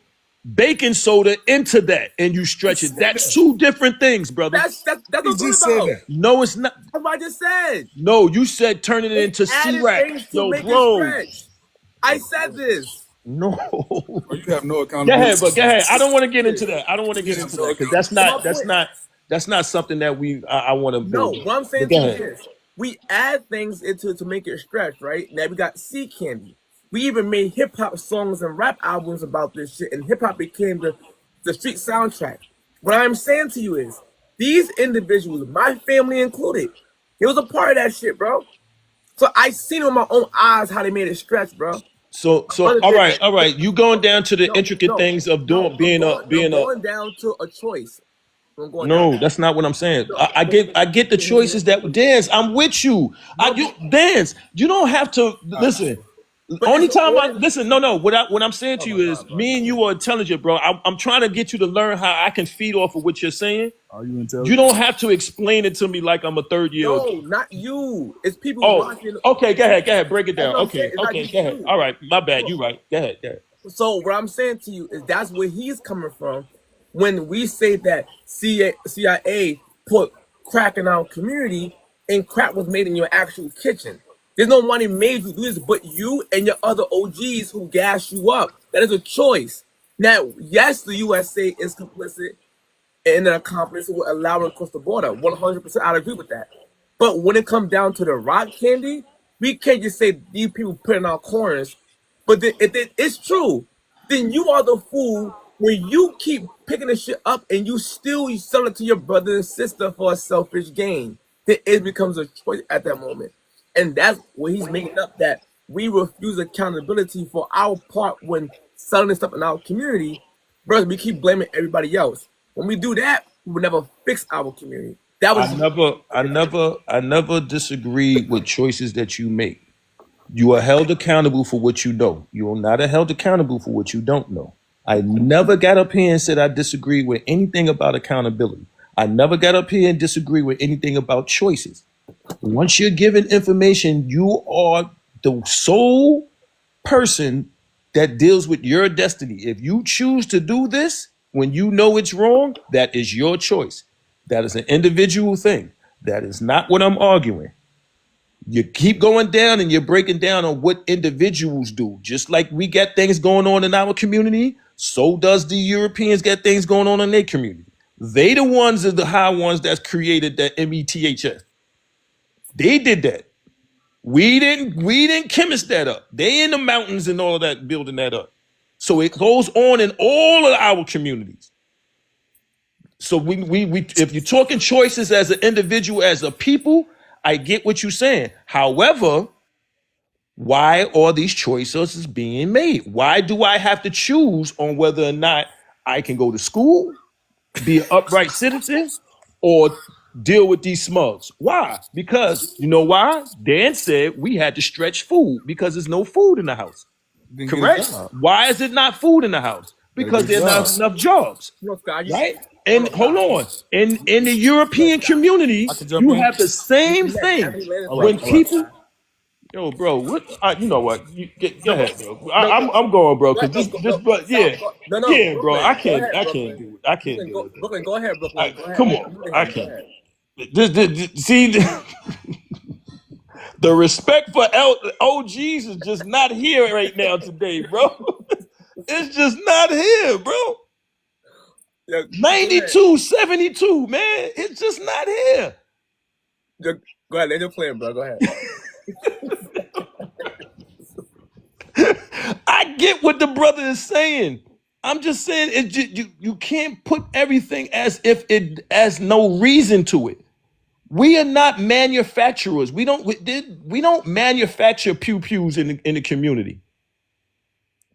baking soda into that, and you stretch it. That's two different things, brother. That's what You I'm talking just said about. that. No, it's not. That's what I just said. No, you said turning it into Added C-Rack. things to Yo, make it bro. stretch. I said this. No. Or you have no Go accountability. ahead, but go ahead. I don't want to get into that. I don't want to get into that because that's My not. point- That's not something that I want to No, build. what I'm But saying go to you ahead. is, we add things into to make it stretch, right? Now we got sea candy. We even made hip hop songs and rap albums about this shit, and hip hop became the street soundtrack. What I'm saying to you is, these individuals, my family included, it was a part of that shit, bro. So I seen with my own eyes how they made it stretch, bro. So Brother all did right, that. all right. You going down to the No, intricate no, things of no. doing I'm being a going down to a choice. I'm going down. no, that's not what I'm saying. No, I get the choices that dance. I'm with you. no, Dance. You don't have to listen. but Only it's time I important. listen, no. What I'm saying to you is, me and you are intelligent, bro. I'm trying to get you to learn how I can feed off of what you're saying. Are you You intelligent? don't have to explain it to me like I'm a third year. No, not you. It's people Oh, watching. okay. Go ahead. Break it That's down. what I'm saying. Okay, It's not just go ahead. you. All right, my bad. You right. Go ahead. So what I'm saying to you is that's where he's coming from when we say that CIA put crack in our community and crack was made in your actual kitchen. There's no money made you do this, but you and your other OGs who gas you up. That is a choice. Now, yes, the USA is complicit and an accomplice who will allow it across the border. 100%, I agree with that. But when it comes down to the rock candy, we can't just say these people put in our corners. But if it's true, then you are the fool when you keep picking the shit up and you sell it to your brother and sister for a selfish gain. Then it becomes a choice at that moment. And that's what he's making up, that we refuse accountability for our part when selling this stuff in our community. Brothers, we keep blaming everybody else. When we do that, we will never fix our community. That was I never disagree with choices that you make. You are held accountable for what you know. You are not held accountable for what you don't know. I never got up here and said I disagree with anything about accountability. I never got up here and disagree with anything about choices. Once you're given information, you are the sole person that deals with your destiny. If you choose to do this when you know it's wrong, that is your choice. That is an individual thing. That is not what I'm arguing. You keep going down and you're breaking down on what individuals do. Just like we got things going on in our community, so does the Europeans get things going on in their community. They the ones are the high ones that's created that METHS. They did that. We didn't chemist that up. They in the mountains and all of that building that up. So it goes on in all of our communities. So we if you're talking choices as an individual, as a people, I get what you're saying. However, why are these choices being made? Why do I have to choose on whether or not I can go to school, be an upright citizen, or deal with these smugs? Why? Because you know why? Dan said we had to stretch food because there's no food in the house. Then get a Correct? job. Why is it not food in the house? Gotta Because get a there are job. not enough jobs. no, Scott, Right? And hold on. In the European community, I can jump you in. have the same thing. All When right. people, yo, bro, what? You know what? Go ahead, bro. I'm going, bro, because this, but yeah, yeah, bro. I can't do it. I can't do it. Brooklyn, go ahead, Brooklyn. Go ahead. Come on, I can't. See, the respect for OGs is just not here right now today, bro. It's just not here, bro. Yeah, 92, 72, man. It's just not here. go ahead, let your plan, bro. Go ahead. I get what the brother is saying. I'm just saying you can't put everything as if it has no reason to it. We are not manufacturers. We don't manufacture pew-pews in the community.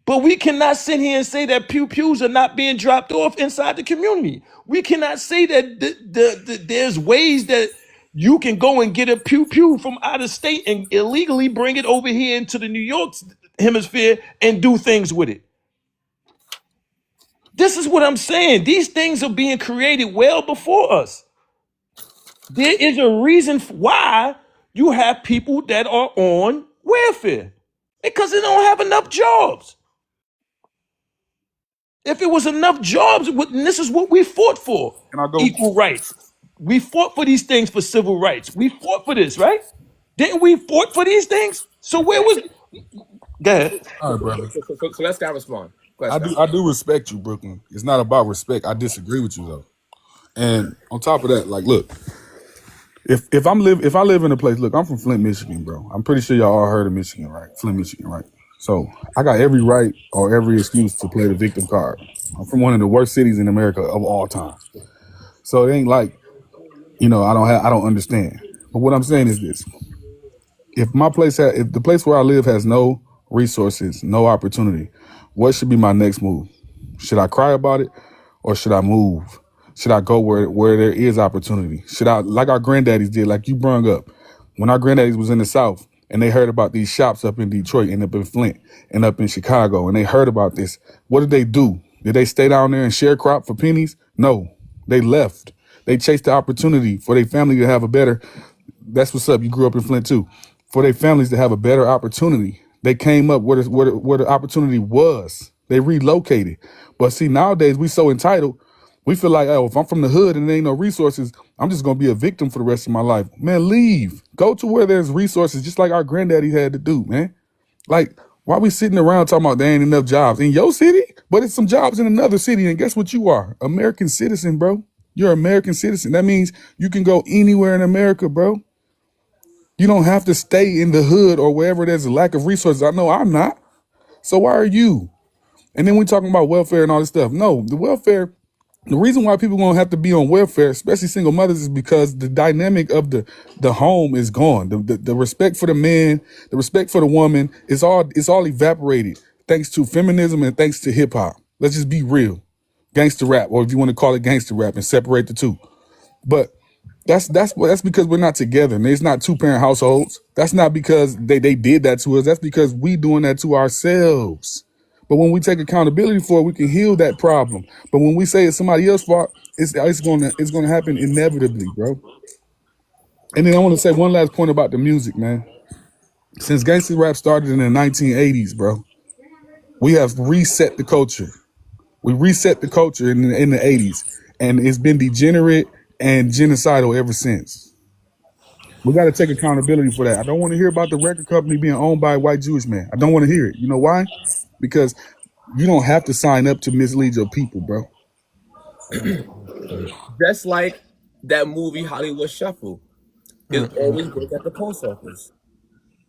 But we cannot sit here and say that pew-pews are not being dropped off inside the community. We cannot say that there's ways that you can go and get a pew-pew from out of state and illegally bring it over here into the New York hemisphere and do things with it. This is what I'm saying. These things are being created well before us. There is a reason why you have people that are on welfare, because they don't have enough jobs. If it was enough jobs, and this is what we fought for. Can I go? Equal rights. We fought for these things for civil rights. We fought for this, right? Didn't we fought for these things? So where was? Go ahead. All right, brother. So let's respond. Go ahead, I do respect you, Brooklyn. It's not about respect. I disagree with you though. And on top of that, like, look, if I live in a place, look, I'm from Flint, Michigan, bro. I'm pretty sure y'all all heard of Michigan, right? Flint, Michigan, right? So I got every right or every excuse to play the victim card. I'm from one of the worst cities in America of all time. So it ain't like, I don't understand. But what I'm saying is this: if the place where I live has no resources, no opportunity, what should be my next move? Should I cry about it, or should I move? Should I go where there is opportunity? Should I, like our granddaddies did, like you brung up, when our granddaddies was in the South and they heard about these shops up in Detroit and up in Flint and up in Chicago, and they heard about this, what did they do? Did they stay down there and sharecrop for pennies? No, they left. They chased the opportunity for their family to have a better. That's what's up. You grew up in Flint too. For their families to have a better opportunity, they came up where the opportunity was. They relocated. But see, nowadays we so entitled. We feel like, oh, if I'm from the hood and there ain't no resources, I'm just gonna be a victim for the rest of my life. Man, leave. Go to where there's resources, just like our granddaddy had to do, man. Like, why we sitting around talking about there ain't enough jobs in your city? But it's some jobs in another city, and guess what you are? American citizen, bro. You're an American citizen. That means you can go anywhere in America, bro. You don't have to stay in the hood or wherever there's a lack of resources. I know I'm not. So why are you? And then we talking about welfare and all this stuff. No, the welfare, the reason why people gonna have to be on welfare, especially single mothers, is because the dynamic of the home is gone. The respect for the man, the respect for the woman is all evaporated thanks to feminism and thanks to hip hop. Let's just be real. Gangster rap, or if you want to call it gangster rap and separate the two. But that's because we're not together. And it's not 2-parent households. That's not because they did that to us. That's because we doing that to ourselves. But when we take accountability for it, we can heal that problem. But when we say it's somebody else's fault, it's gonna happen inevitably, bro. And then I want to say one last point about the music, man. Since gangster rap started in the 1980s, bro, we have reset the culture. We reset the culture in the 80s, and it's been degenerate and genocidal ever since. We got to take accountability for that. I don't want to hear about the record company being owned by a white Jewish man. I don't want to hear it. You know why? Because you don't have to sign up to mislead your people, bro. Just like that movie Hollywood Shuffle. There's always work at the post office.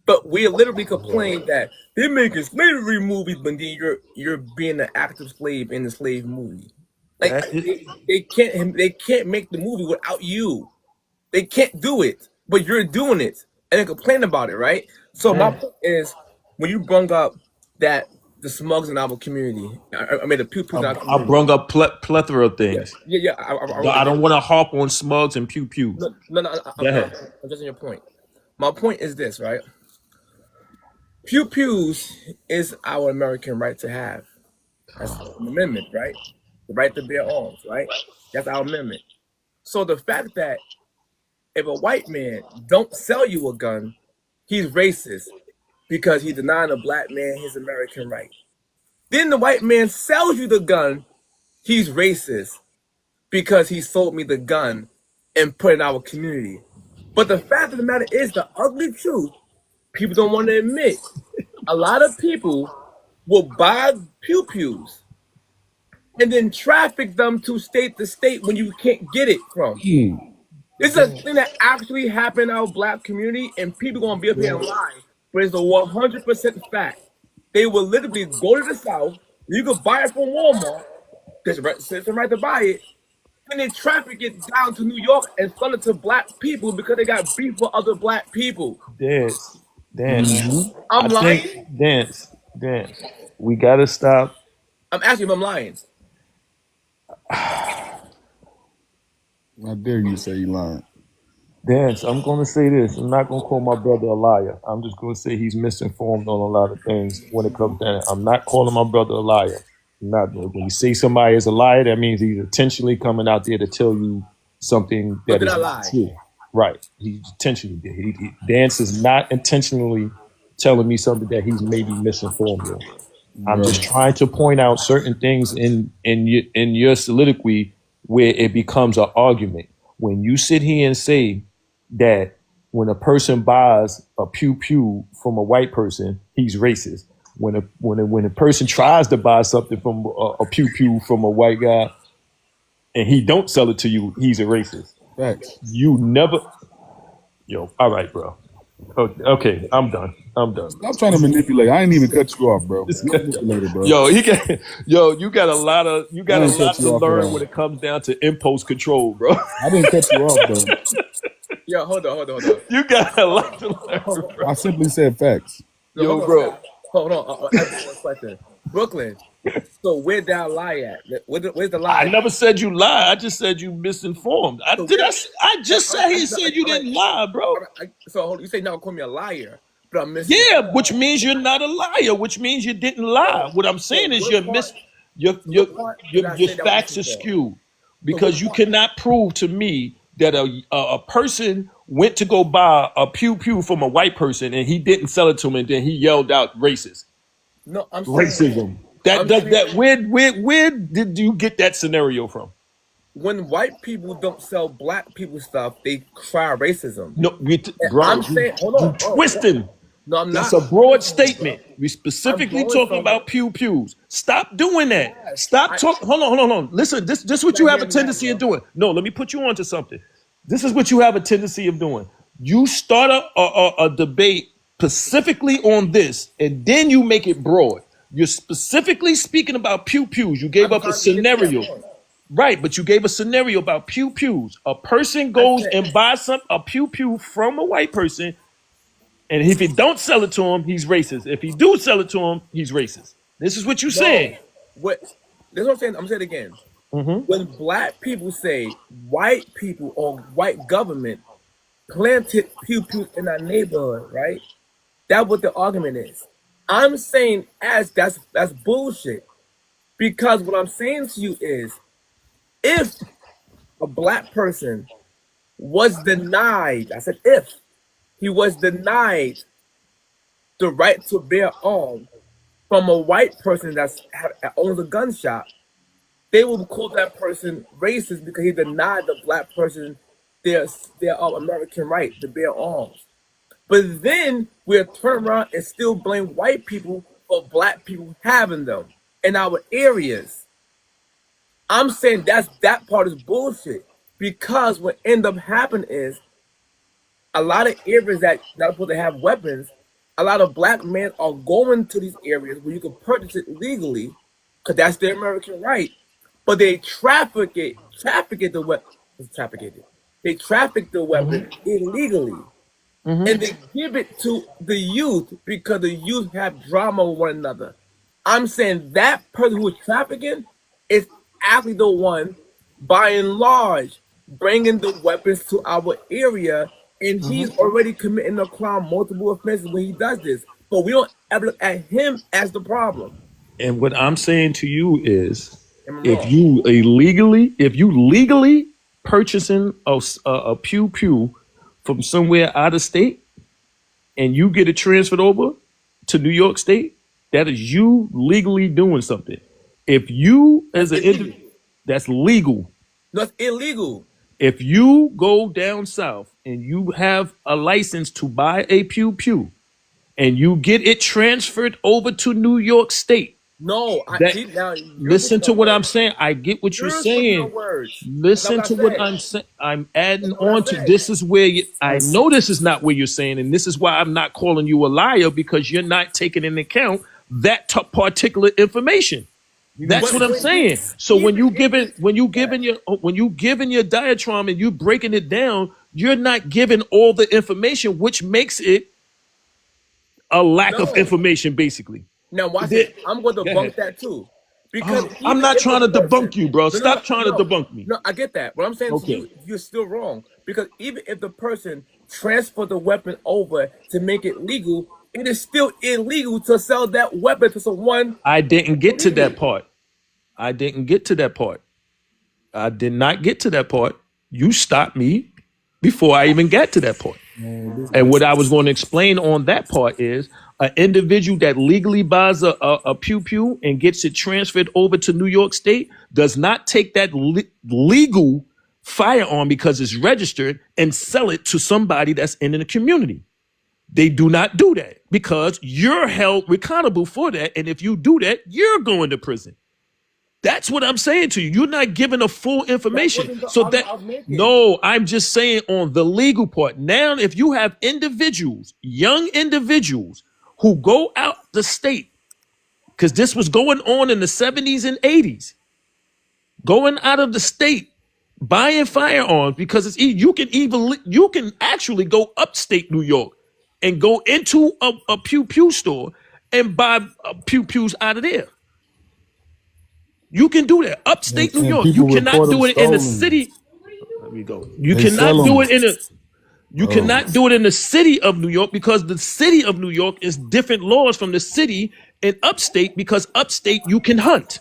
But we literally complain that they're making slavery movies, but then you're being an active slave in the slave movie. Like they can't make the movie without you. They can't do it, but you're doing it, and they complain about it, right? So my point is, when you brought up that the smugs in our community, I mean the pew-pews in our I community. brung up plethora of things. Yeah. I don't want to harp on smugs and pew-pews. No, Go ahead. I'm just on your point. My point is this, right? Pew-pews is our American right to have. That's an amendment, right? The right to bear arms, right? That's our amendment. So the fact that if a white man don't sell you a gun, he's racist because he's denying a black man his American right. Then the white man sells you the gun, he's racist because he sold me the gun and put it in our community. But the fact of the matter is, the ugly truth, people don't want to admit, a lot of people will buy pew-pews and then traffic them to state to state when you can't get it from. This is a thing that actually happened in our black community, and people gonna be up here and lie, but it's a 100% fact. They will literally go to the South. You can buy it from Walmart. There's a right to buy it, and then traffic it down to New York and sell it to black people because they got beef with other black people. Dance. I'm lying. Dance. We gotta stop. I'm asking if I'm lying. How dare you say you lying? Dance. I'm gonna say this. I'm not gonna call my brother a liar. I'm just gonna say he's misinformed on a lot of things when it comes down. I'm not calling my brother a liar. I'm not. When you say somebody is a liar, that means he's intentionally coming out there to tell you something that is not true. Right. He's intentionally. Dance is not intentionally telling me something that he's maybe misinformed on. I'm just trying to point out certain things in your soliloquy where it becomes an argument. When you sit here and say that when a person buys a pew-pew from a white person, he's racist. When a person tries to buy something from a pew-pew from a white guy, and he don't sell it to you, he's a racist. Facts. You never, yo. All right, bro. Okay, I'm done. I'm done. Stop trying to manipulate. I ain't even cut you off, bro. This You guy- manipulator, bro. Yo, you got a lot of I didn't cut to you off at learn all. when it comes down to impulse control, bro. I didn't cut you off, though. Yo, hold on. You got a lot to learn, Hold bro. I simply said facts. No, Yo, hold on, bro. stop. Hold on. I have one question. Brooklyn. So where'd that lie at? Where's the lie? I never said you lie. I just said you misinformed. So where- I just said he said you all right. didn't lie, bro. All right, so hold on, you say now call me a liar, but I'm missing. Yeah, which means you're not a liar, which means you didn't lie. What I'm saying is what part- your part did I say your that facts are was wrong? skewed because you part? cannot prove to me that a person went to go buy a pew pew from a white person and he didn't sell it to him and then he yelled out racist. No, I'm saying Racism. Where did you get that scenario from? when white people don't sell black people stuff, they cry racism. No, bro, I'm saying, hold on, twisting. No, I'm That's not. a broad statement. We specifically I'm going talking from- about pew pews. Stop doing that. Yes, Stop talking. Hold on. Listen, this what you Not have a hearing that, tendency of bro. doing. No, let me put you on to something. This is what you have a tendency of doing. You start a debate specifically on this, and then you make it broad. You're specifically speaking about pew pews. You gave I'm up a trying to get to that scenario. point. Right, but you gave a scenario about pew pews. A person goes said- and buys a pew pew from a white person, and if he don't sell it to him, he's racist. If he do sell it to him, he's racist. This is what you're saying. What? This is what I'm saying. I'm saying it again. When black people say white people or white government planted pew pews in our neighborhood, right? That's what the argument is. I'm saying as that's bullshit. Because what I'm saying to you is, if a black person was denied, I said if he was denied the right to bear arms from a white person that owns a gun shop, they will call that person racist because he denied the black person their American right to bear arms. But then we'll turn around and still blame white people for black people having them in our areas. I'm saying that part is bullshit because what end up happening is a lot of areas that not supposed to have weapons, a lot of black men are going to these areas where you can purchase it legally because that's their American right, but they traffic the weapon. They traffic the weapon illegally. And they give it to the youth because the youth have drama with one another. I'm saying that person who is trafficking is actually the one, by and large, bringing the weapons to our area, and he's already committing a crime, multiple offenses when he does this. But we don't ever look at him as the problem. And what I'm saying to you is, Am I if wrong? you legally purchasing a pew pew from somewhere out of state, and you get it transferred over to New York State, that is you legally doing something. If you as an individual, that's legal. No, it's illegal. If you go down south and you have a license to buy a pew pew, and you get it transferred over to New York State, No, That- see, now you're listen to switching what my I'm words. saying. I get what you're You're switching my saying. words. Listen That's to what I what said. I'm saying. I'm adding That's what I on to said. this is where I know this is not what you're saying, and this is why I'm not calling you a liar because you're not taking into account that particular information. That's what I'm saying. So when you giving your diatribe and you breaking it down, you're not giving all the information, which makes it a lack of No. information, basically. Now watch Did- it. I'm going to Go debunk ahead. that too. Because I'm even not if trying the to debunk person- you, bro. Stop trying to debunk me. No, I get that. What I'm saying Okay. to you, you're still wrong. Because even if the person transferred the weapon over to make it legal, it is still illegal to sell that weapon to someone. I didn't get to that part. I didn't get to that part. I did not get to that part. You stopped me before I even got to that point. And what I was going to explain on that part is an individual that legally buys a pew pew and gets it transferred over to New York State does not take that legal firearm because it's registered and sell it to somebody that's in the community. They do not do that because you're held accountable for that. And if you do that, you're going to prison. That's what I'm saying to you. You're not giving a full That information. wasn't the So argument that I was making. no, I'm just saying on the legal part. Now, if you have individuals, young individuals who go out the state, because this was going on in the 70s and 80s, going out of the state, buying firearms because it's you can actually go upstate New York and go into a pew pew store and buy pew pews out of there. You can do that upstate New and York. You people cannot report them do it in the stolen. city. Let me go. You They sell cannot do them. it in a. You Oh, cannot do it in the city of New York because the city of New York is different laws from the city in upstate because upstate you can hunt.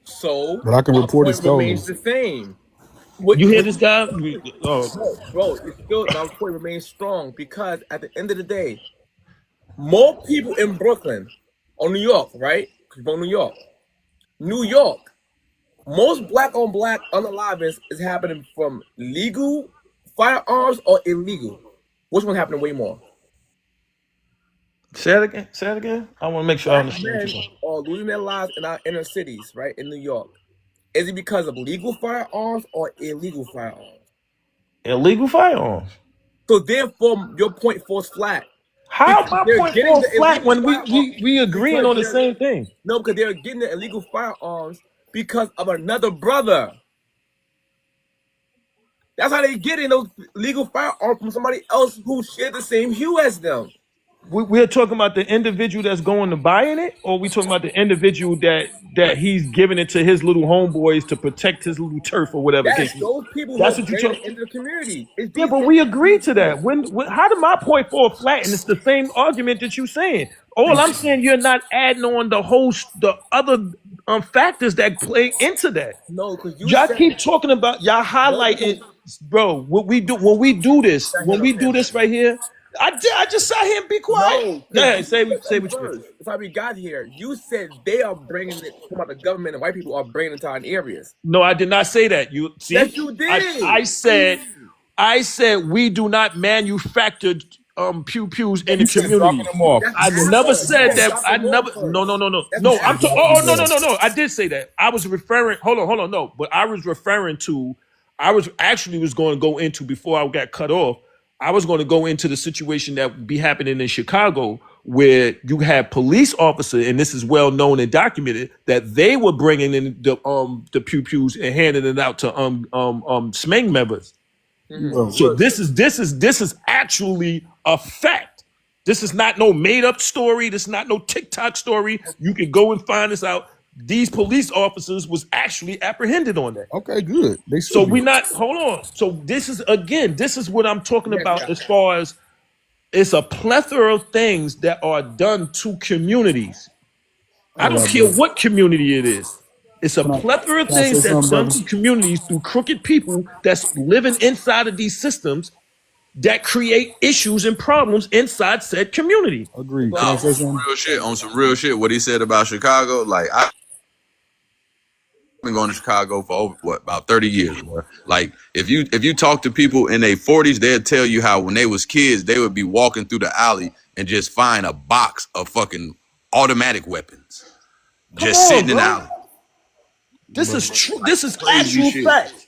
So but I can my report it point stolen. remains the same. What, You hear what, this guy? Oh, bro, it's still my point remains strong because at the end of the day, more people in Brooklyn or New York, right? 'Cause you're from New York, most black on black unalivings is happening from legal firearms or illegal. Which one happening way more? say it again. Say it again. I want to make sure I Black understand what you're men saying. are losing their lives in our inner cities, right? In New York. Is it because of legal firearms or illegal firearms? Illegal firearms. So therefore, your point falls flat How because my they're point getting falls the flat illegal when firearms we agreeing because on the they're same thing? no, because they're getting the illegal firearms because of another brother. That's how they getting those legal firearms from somebody else who shared the same hue as them. We're talking about the individual that's going to buying it, or we talking about the individual that he's giving it to his little homeboys to protect his little turf or whatever the Yes, case is. those people who That's are what you bringing talk. it into the community. It's Yeah, these but we agreed to individuals. that. How did my point fall flat? And it's the same argument that you saying. All I'm saying, you're not adding on the other factors that play into that. No, because you Y'all said keep talking about y'all no, because highlighting, bro. What we do when we do this, that's when what I'm we saying, do this brother. right here, I just sat here and be quiet. No, Go because ahead, you said say at what you mean. first, before we got here, you said they are bringing it, talking about the government and white people are bringing it to our areas. No, I did not say that. You see, Yes, you I did. said we do not manufacture pew pews in the You said dropping community. them off. That's I the never first. You said said that. drop I them off never. No, first. no, no, no, That's You no. said I'm. nasty. drop Oh, them no, no, off. no, no. I did say that. I was referring. Hold on, no. But I was referring to. I was going to go into before I got cut off. I was going to go into the situation that would be happening in Chicago, where you have police officer, and this is well known and documented that they were bringing in the pew pews and handing it out to SMENG members. Bro, So this is actually a fact. This is not no made up story. This is not no TikTok story. You can go and find this out. These police officers was actually apprehended on that. okay, good. They So should be. we not hold on. So this is what I'm talking Yes, about God. as far as it's a plethora of things that are done to communities. I All don't right, care bro. what community it is. It's a Can I plethora of can I say things that's something, done brother? to communities through crooked people that's living inside of these systems that create issues and problems inside said community. Agreed. Can I No, say something? on some real shit. What he said about Chicago, like I've been going to Chicago for over about 30 years, bro. Like if you talk to people in their 40s, they'll tell you how when they was kids, they would be walking through the alley and just find a box of fucking automatic weapons just on, sitting in the bro. alley. This is true. This is Crazy actual shit. fact.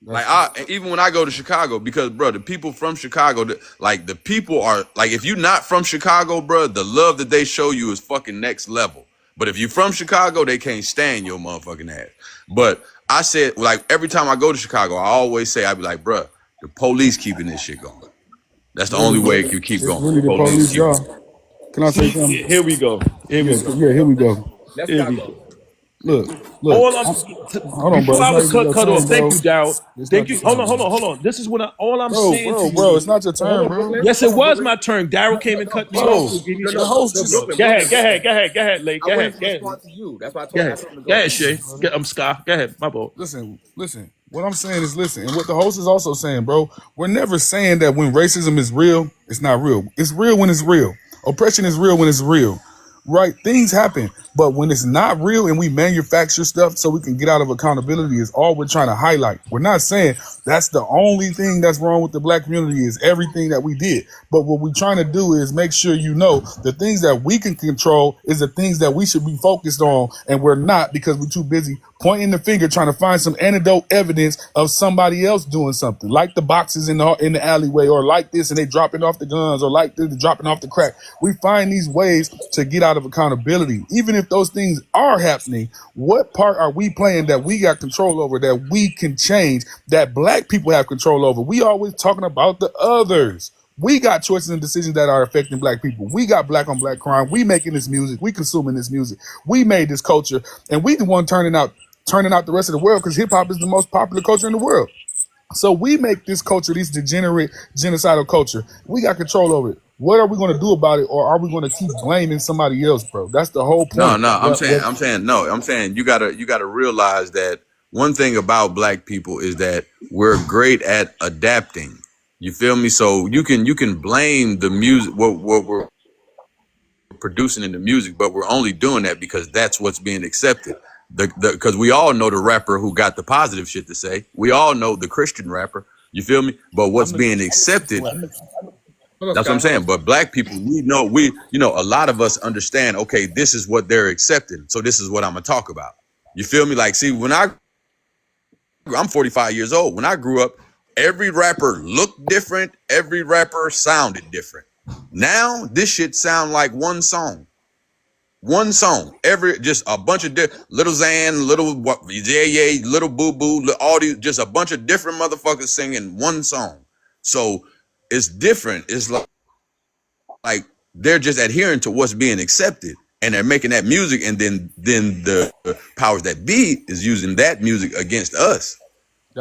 Like even when I go to Chicago, because bro, the people from Chicago, the people are like, if you're not from Chicago, bro, the love that they show you is fucking next level. But if you're from Chicago, they can't stand your motherfucking ass. But I said, like, every time I go to Chicago, I always say, I be like, bro, the police keeping this shit going. That's the only way it can keep It's going. really the police keep job. Can I say something? Here we go. Here we Yeah, go. yeah, here we go. Let's Here we go. go. Look, All I'm hold on, bro. before I was It's not even cut your off. turn, Thank bro. you, Daryl. It's Thank not you. your Hold turn. on. This is what all I'm Bro, saying to bro, you. it's not your turn, bro. Yes, it was my turn. Daryl came and cut me Bro, off. Give me the some- host No, is Brooklyn, Go ahead, Brooklyn. go ahead, Lake. I Go wanted ahead, to go ahead. respond to you. That's why I Go told ahead. him to Go ahead, Shay. I'm Scott. Go ahead. My fault. listen. What I'm saying is listen, and what the host is also saying, bro. We're never saying that when racism is real, it's not real. It's real when it's real. Oppression is real when it's real. right? Things happen. But when it's not real and we manufacture stuff so we can get out of accountability is all we're trying to highlight. We're not saying that's the only thing that's wrong with the black community is everything that we did. But what we're trying to do is make sure you know the things that we can control is the things that we should be focused on, and we're not because we're too busy pointing the finger trying to find some antidote evidence of somebody else doing something, like the boxes in the alleyway, or like this and they dropping off the guns, or like they're dropping off the crack. We find these ways to get out of accountability. Even if those things are happening, what part are we playing that we got control over, that we can change, that black people have control over? We always talking about the others. We got choices and decisions that are affecting black people. We got black on black crime. We making this music. We consuming this music. We made this culture, and we the one turning out the rest of the world, because hip hop is the most popular culture in the world. So we make this culture, this degenerate, genocidal culture. We got control over it. What are we going to do about it, or are we going to keep blaming somebody else, bro? That's the whole No, point. no, I'm saying you gotta realize that one thing about black people is that we're great at adapting. You feel me? So you can blame the music, what we're producing in the music, but we're only doing that because that's what's being accepted. Because we all know the rapper who got the positive shit to say. We all know the Christian rapper. You feel me? But what's being accepted, that's what I'm saying. But black people, we know, a lot of us understand, okay, this is what they're accepting. So this is what I'm gonna talk about. You feel me? Like, see, I'm 45 years old. When I grew up, every rapper looked different. Every rapper sounded different. Now this shit sound like one song. One song, just a bunch of Little Xan, Little Yeah, Little Boo Boo, all these, just a bunch of different motherfuckers singing one song. So it's different. It's like they're just adhering to what's being accepted, and they're making that music, and then the powers that be is using that music against us.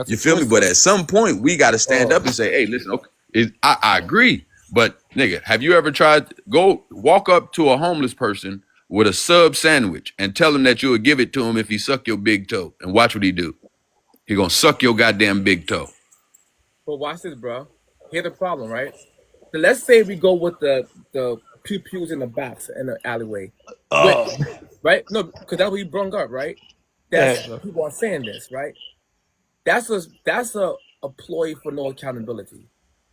You feel me? But at some point, we got to stand up and say, "Hey, listen, okay, I agree, but nigga, have you ever tried go walk up to a homeless person with a sub sandwich and tell him that you would give it to him if he suck your big toe, and watch what he do? He gonna suck your goddamn big toe." But watch this, bro. Here's the problem, right? So let's say we go with the pews in the box in the alleyway, right? No, because that's what you brung up, right? That's people are saying this, right? That's a ploy for no accountability.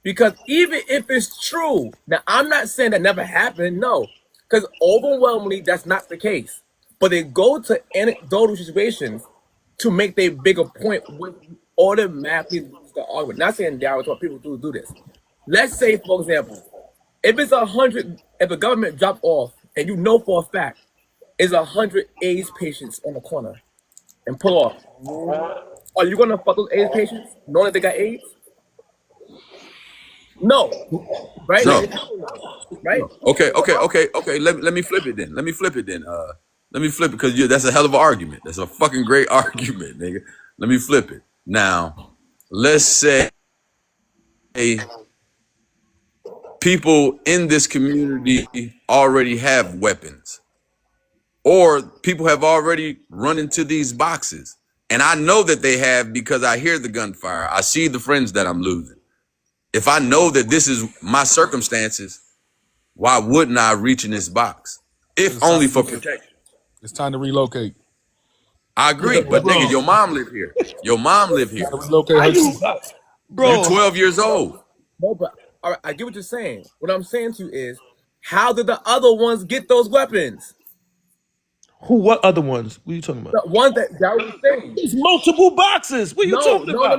Because even if it's true, now I'm not saying that never happened, no, because overwhelmingly that's not the case. But they go to anecdotal situations to make their bigger point with automatically lose the argument. Not saying down to what people do this. Let's say, for example, if it's 100, if the government dropped off and you know for a fact it's 100 AIDS patients on the corner and pull off, are you gonna fuck those AIDS patients knowing that they got AIDS? No, right? No. Right? Okay. Let me flip it then. Let me flip it because that's a hell of an argument. That's a fucking great argument, nigga. Let me flip it. Now, let's say people in this community already have weapons, or people have already run into these boxes. And I know that they have because I hear the gunfire. I see the friends that I'm losing. If I know that this is my circumstances, why wouldn't I reach in this box? If only for protection. It's time to relocate. I agree, but nigga, your mom live here. Your mom live here. Relocate her. You're 12 years old. No, but all right, I get what you're saying. What I'm saying to you is, how did the other ones get those weapons? Who? What other ones? What are you talking about? The one that was saying. There's multiple boxes. What are you talking about?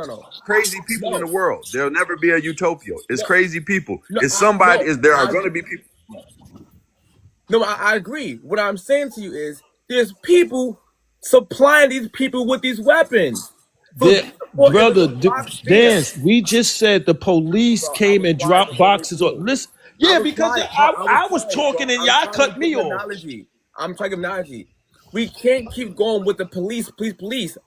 No. Crazy people in the world. There'll never be a utopia. It's crazy people. There are going to be people. No, I agree. What I'm saying to you is, there's people supplying these people with these weapons. Brother, Dance, we just said the police came and dropped boxes. Listen, yeah, because I was talking and y'all cut me off. I'm trying to give analogy. We can't keep going with the police.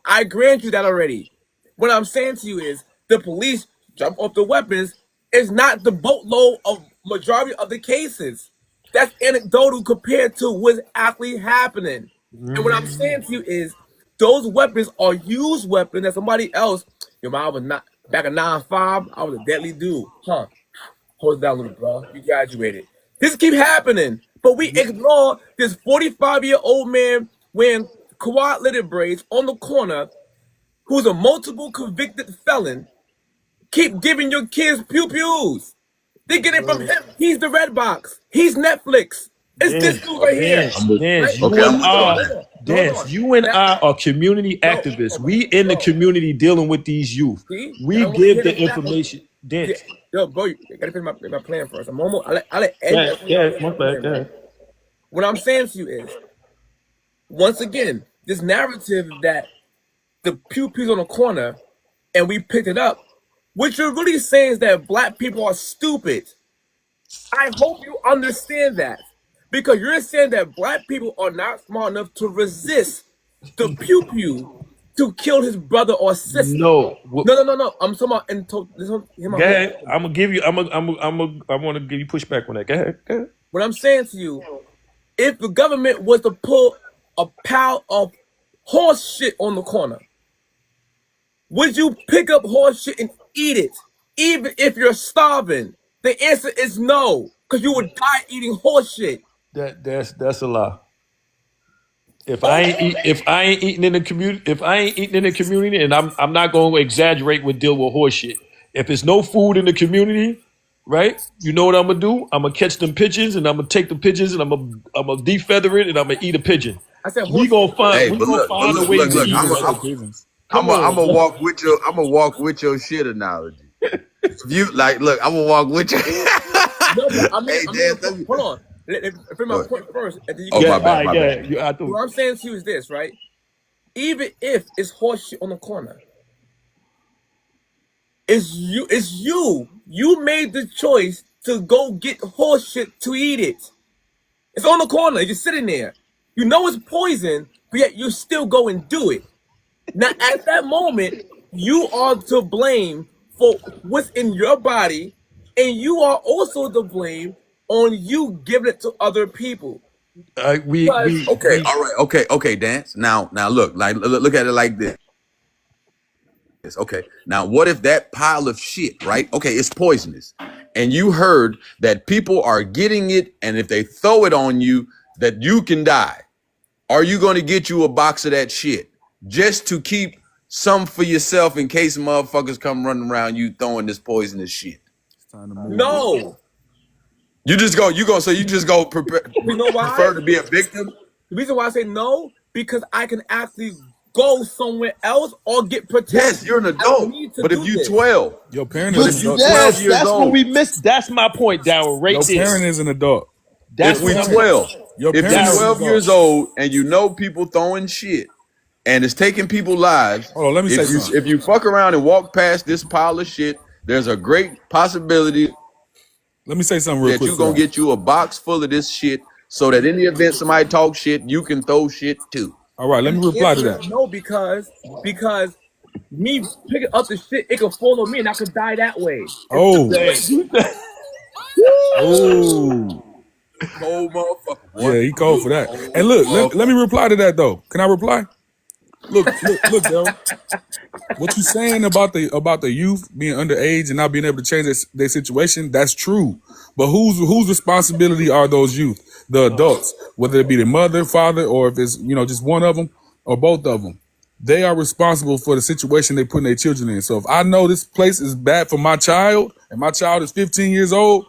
I grant you that already. What I'm saying to you is, the police jump off the weapons is not the boatload of majority of the cases. That's anecdotal compared to what's actually happening. And what I'm saying to you is, those weapons are used weapons that somebody else. Your mom was not back in 9-5. I was a deadly dude, huh? Hold it down, little bro. You graduated. This keep happening. But we ignore this 45-year-old man wearing quad litted braids on the corner who's a multiple convicted felon. Keep giving your kids pew-pews. They get it from him. He's the red box. He's Netflix. It's this dude right here. Dance, Right? you and I are community No, activists. We in the community dealing with these youth. See? We And I'm give here the to back up. information. Dance. Yo, bro, you gotta finish my plan first. I'm almost. I'll let Ed. My bad. Go ahead. What I'm saying to you is, once again, this narrative that the pew-pews on the corner and we picked it up, what you're really saying is that black people are stupid. I hope you understand that. Because you're saying that black people are not smart enough to resist the pew-pew to kill his brother or sister. No. No. I'm talking about Go ahead. I'm gonna give you. I want to give you pushback on that. Go ahead. What I'm saying to you, if the government was to pull a pile of horse shit on the corner, would you pick up horse shit and eat it, even if you're starving? The answer is no, because you would die eating horse shit. That's a lie. If I ain't eating in the community, and I'm not going to exaggerate with deal with horse shit. If there's no food in the community, right? You know what I'm gonna do? I'm gonna catch them pigeons, and I'm gonna take the pigeons, and I'm gonna defeather it, and I'm gonna eat a pigeon. I said We gonna find Hey, we but gonna look, find but a way look, to look, eat I'm it. Come on, gonna walk with your. I'm gonna walk with your shit analogy. If you like, look, I'm gonna walk with you. No, but Hey, Dan, hold on. Let me finish my point first, and then you Oh, can. my bad, my bad. What I'm saying to you is this, right? Even if it's horse shit on the corner, it's you. You made the choice to go get horse shit to eat it. It's on the corner. You're sitting there. You know it's poison, but yet you still go and do it. Now, at that moment, you are to blame for what's in your body, and you are also to blame on you giving it to other people. We Okay, all right, okay, Dance. Now, look, look at it like this. Okay, now what if that pile of shit, right? Okay, it's poisonous, and you heard that people are getting it, and if they throw it on you, that you can die. Are you going to get you a box of that shit just to keep some for yourself in case motherfuckers come running around you throwing this poisonous shit? No. You just go prepare, You know why? prefer to be a victim? The reason why I say no, because I can actually go somewhere else or get protected. Yes, you're an adult, but if you 12, your parent but is if an you adult. 12 years that's what old, we missed. That's my point, Darryl. Right Your there. parent is an adult. That's if we what I'm- 12, Your if parents you're is 12 an years adult. old and you know people throwing shit and it's taking people's lives, Hold on, let me say something. if you fuck around and walk past this pile of shit, there's a great possibility Let me say something real that quick. you're gonna get you a box full of this shit, so that in the event somebody talk shit, you can throw shit too. All right, let me reply to that. No, because me picking up the shit, it could fall on me and I could die that way. Oh, oh, Cold motherfucker. yeah, he called for that. And look, let me reply to that though. Can I reply? Look, Daryl. What you saying about the youth being underage and not being able to change their situation? That's true. But whose responsibility are those youth? The adults, whether it be the mother, father, or if it's just one of them or both of them. They are responsible for the situation they put their children in. So if I know this place is bad for my child and my child is 15 years old,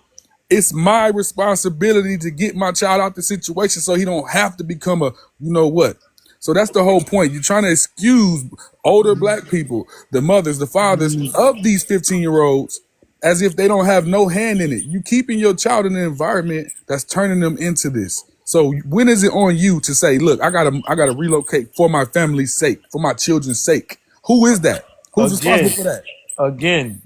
it's my responsibility to get my child out the situation so he don't have to become a what. So that's the whole point. You're trying to excuse older black people, the mothers, the fathers of these 15-year-olds as if they don't have no hand in it. You keeping your child in an environment that's turning them into this. So when is it on you to say, look, I gotta relocate for my family's sake, for my children's sake? Who is that? Who's responsible for that? Again,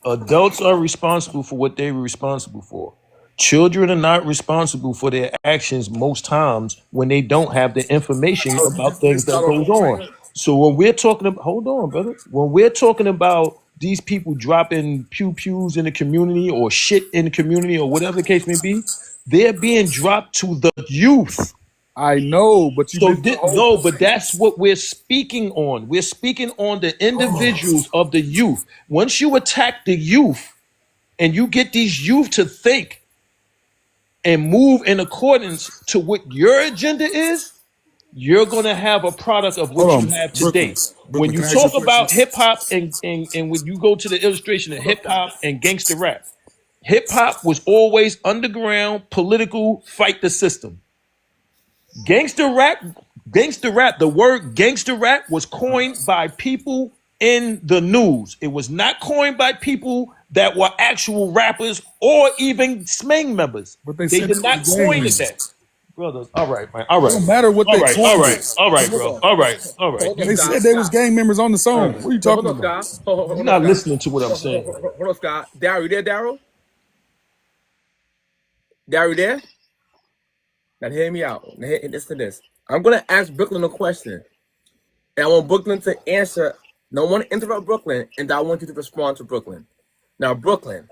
adults are responsible for what they were responsible for. Children are not responsible for their actions most times when they don't have the information about things that goes on. So when we're talking about, hold on, brother. When we're talking about these people dropping pews in the community or shit in the community or whatever the case may be, they're being dropped to the youth. I know, but but that's what we're speaking on. We're speaking on the individuals of the youth. Once you attack the youth and you get these youth to think and move in accordance to what your agenda is, you're going to have a product of what Hold you on, have Brooklyn. today. When Brooklyn, you can I ask you a talk about question? hip hop and when you go to the illustration of hip hop and gangster rap, hip hop was always underground, political, fight the system. Gangster rap, the word gangster rap was coined by people in the news. It was not coined by people that were actual rappers or even Smang members. But they They said did they not was gang coin it members. that. Brothers, all right, man. All It right. don't matter what All they right, all coined right, it. all right, Hold bro. on. All right, all right. Hold on, They Scott. said they was Scott. gang members on the song. What are you So talking hold on, about? Scott. You're Hold on, not Scott. listening to what I'm saying. Hold on, Scott. Daryl, you there, Daryl? Daryl, you there? Now hear me out. Now, listen to this. I'm gonna ask Brooklyn a question, and I want Brooklyn to answer. No one interrupt Brooklyn, and I want you to respond to Brooklyn. Now, Brooklyn,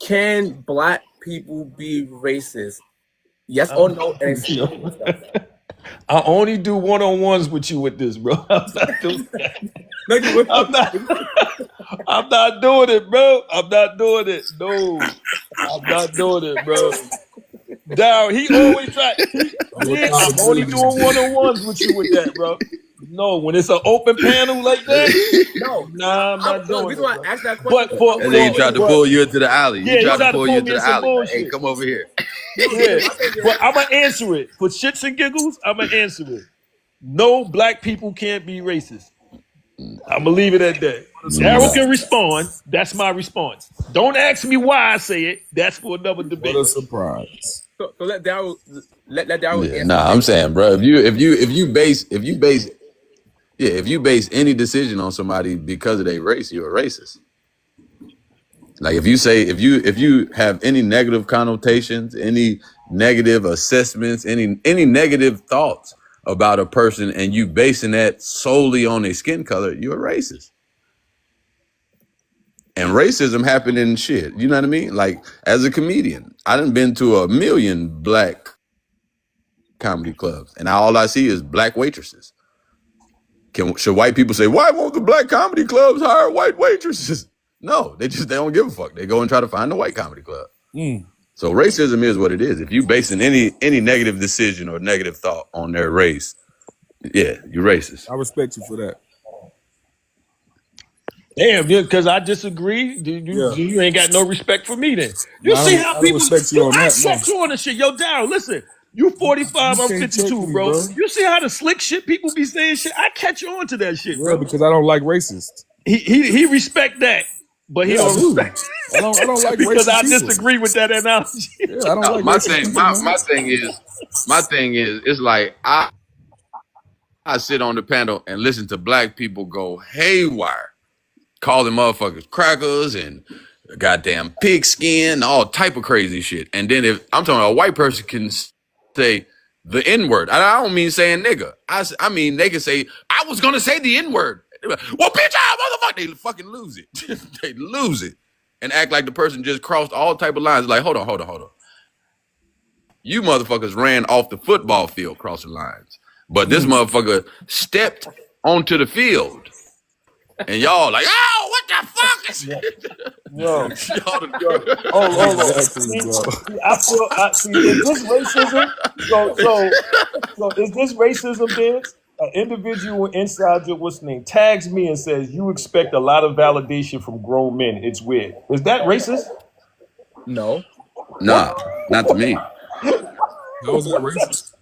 can black people be racist? Yes or no? And explain yourself. I only do one-on-ones with you with this, bro. I'm not doing that. No, you wouldn't. I'm not, I'm not doing it, bro. I'm not doing it. No, I'm not doing it, bro. Down, he always try. I'm only doing one-on-ones with you with that, bro. No, when it's an open panel like that, No. nah, I'm not The doing reason it, why bro. I asked that But question, for And then he tried to pull you into the alley. Yeah, He tried to pull you me into in the some alley. Like, hey, bullshit. come over here. Yeah, but I'm gonna answer it for shits and giggles. I'm gonna answer it. No, black people can't be racist. I'm gonna leave it at that. Daryl can respond. That's my response. Don't ask me why I say it. That's for another What debate. a surprise. so let Daryl let Daryl Yeah, answer. nah, I'm saying, bro, if you base any decision on somebody because of their race, you're a racist. Like if you have any negative connotations, any negative assessments, any negative thoughts about a person, and you basing that solely on their skin color, you're a racist. And racism happened in shit. You know what I mean? Like as a comedian, I done been to 1 million black comedy clubs, and all I see is black waitresses. Should white people say, why won't the black comedy clubs hire white waitresses? No, they don't give a fuck. They go and try to find a white comedy club. So racism is what it is. If you basing any negative decision or negative thought on their race, yeah, you're racist. I respect you for that. Damn, because I disagree. You ain't got no respect for me then. You No, see I how don't people respect you on I that. No. check you on the shit. Yo, Daryl, listen. You 45, You I'm can't check 52, me, bro. bro. You see how the slick shit people be saying shit? I catch on to that shit, Yeah, bro. because I don't like racists. He respect that, but he Yeah, I don't do. respect I don't like because racist I people. disagree with that analogy. Yeah, I don't No, like my racist thing, people, my, man. my thing is, it's like I sit on the panel and listen to black people go haywire, calling motherfuckers crackers and goddamn pigskin, all type of crazy shit. And then if I'm talking about a white person can say the N-word. I don't mean saying nigga. I mean they can say, I was gonna say the N-word. Well, bitch, motherfucker, they fucking lose it. They lose it. And act like the person just crossed all type of lines. Like, hold on. You motherfuckers ran off the football field crossing lines. But this motherfucker stepped onto the field. And y'all like, oh, what the fuck? Yo, Hold on. Exactly, bro. See, is this racism? So is this racism, Dance? An individual inside your what's name tags me and says you expect a lot of validation from grown men. It's weird. Is that racist? No. Nah, not to me. How is that racist?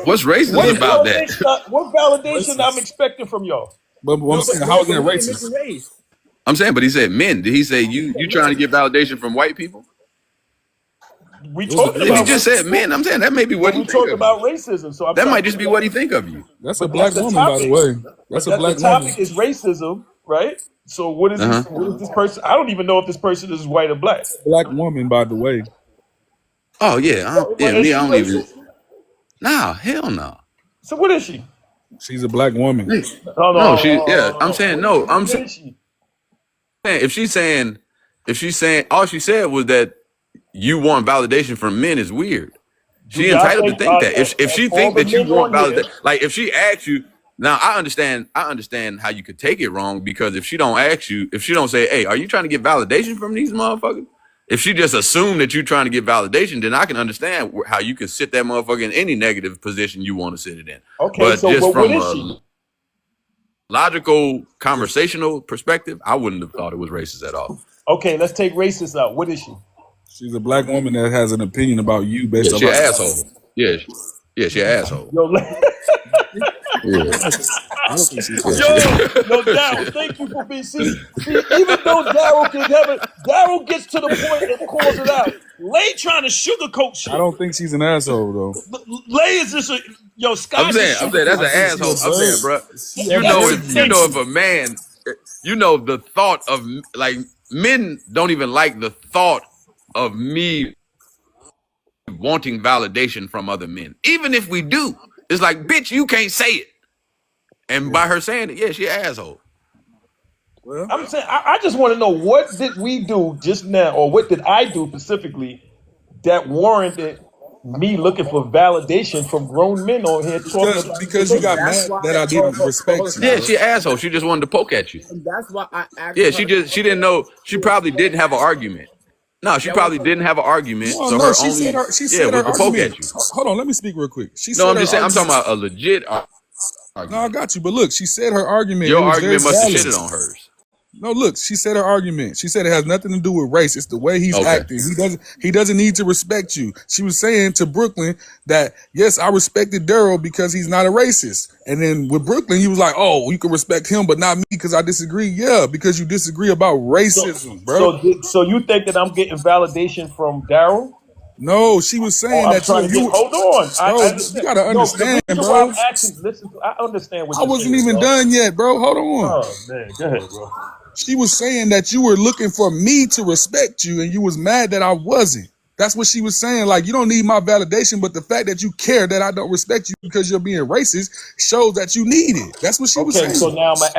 What's racist about that? What validation I'm expecting from y'all? But I'm saying, how is that racist? Race. I'm saying, but he said men. Did he say you trying to get validation from white people? We Those talked are If about he just said men, I'm saying that may be what we he think talked of about you. racism. So I'm That trying might to just be what he think of you. That's a But black that's the woman, by the topic. way. That's a the black topic woman. is racism, right? So what is this? What is this person? I don't even know if this person is white or black. Black woman, by the way. Oh yeah, But is me. she I don't even. racist? Nah, hell no. So what is she? She's a black woman. No, I'm saying no. I'm What saying is she? if she's saying all she said was that you want validation from men is weird. She y'all entitled to think that. If she all think the that you men want on here- validation, like if she asks you, now I understand how you could take it wrong, because if she don't ask you, if she don't say, hey, are you trying to get validation from these motherfuckers? If she just assumed that you're trying to get validation, then I can understand how you can sit that motherfucker in any negative position you want to sit it in. Okay, But so just what from is a she? logical, conversational perspective, I wouldn't have thought it was racist at all. Okay, let's take racist out. What is she? She's a black woman that has an opinion about you based Yeah, on she an her. asshole. Yeah, she an asshole. Yo, Yeah. I don't think she's yo, Daryl, thank you for being see, even though Daryl can have it, Daryl gets to the point and calls it out. Lay trying to sugarcoat shit. I don't think she's an asshole though. Lay is just a Scott. I'm saying that's an asshole. I'm saying, bro. You know if a man, the thought of like men don't even like the thought of me wanting validation from other men. Even if we do, it's like, bitch, you can't say it. And by her saying it, yeah, she an asshole. Well, I'm saying I just want to know, what did we do just now, or what did I do specifically that warranted me looking for validation from grown men on here talking about because you got mad that I didn't respect you. Yeah, she an asshole. She just wanted to poke at you. And that's why I asked. Yeah, she didn't know. She probably didn't have an argument. No, she probably didn't have an argument. Oh, So no, her she only said her was to poke at you. Hold on, let me speak real quick. She No, said I'm her just saying. I'm talking argument- about a legit No, I argument. got you. But look, she said her argument. Your it was argument very must have valid. shitted on hers. No, look, she said her argument. She said it has nothing to do with race. It's the way he's Okay. acting. He doesn't need to respect you. She was saying to Brooklyn that, yes, I respected Daryl because he's not a racist. And then with Brooklyn, he was like, oh, you can respect him, but not me because I disagree. Yeah, because you disagree about racism, bro. So you think that I'm getting validation from Daryl? No, she was saying I'm that trying to get, hold on. Bro, you gotta understand, the reason bro. why I'm asking, listen to, I understand what I you're wasn't saying, even bro. done yet, bro. Hold on. Oh man, go ahead, bro. She was saying that you were looking for me to respect you and you was mad that I wasn't. That's what she was saying. Like, you don't need my validation, but the fact that you care that I don't respect you because you're being racist shows that you need it. That's what she was Okay, saying. so now I'm gonna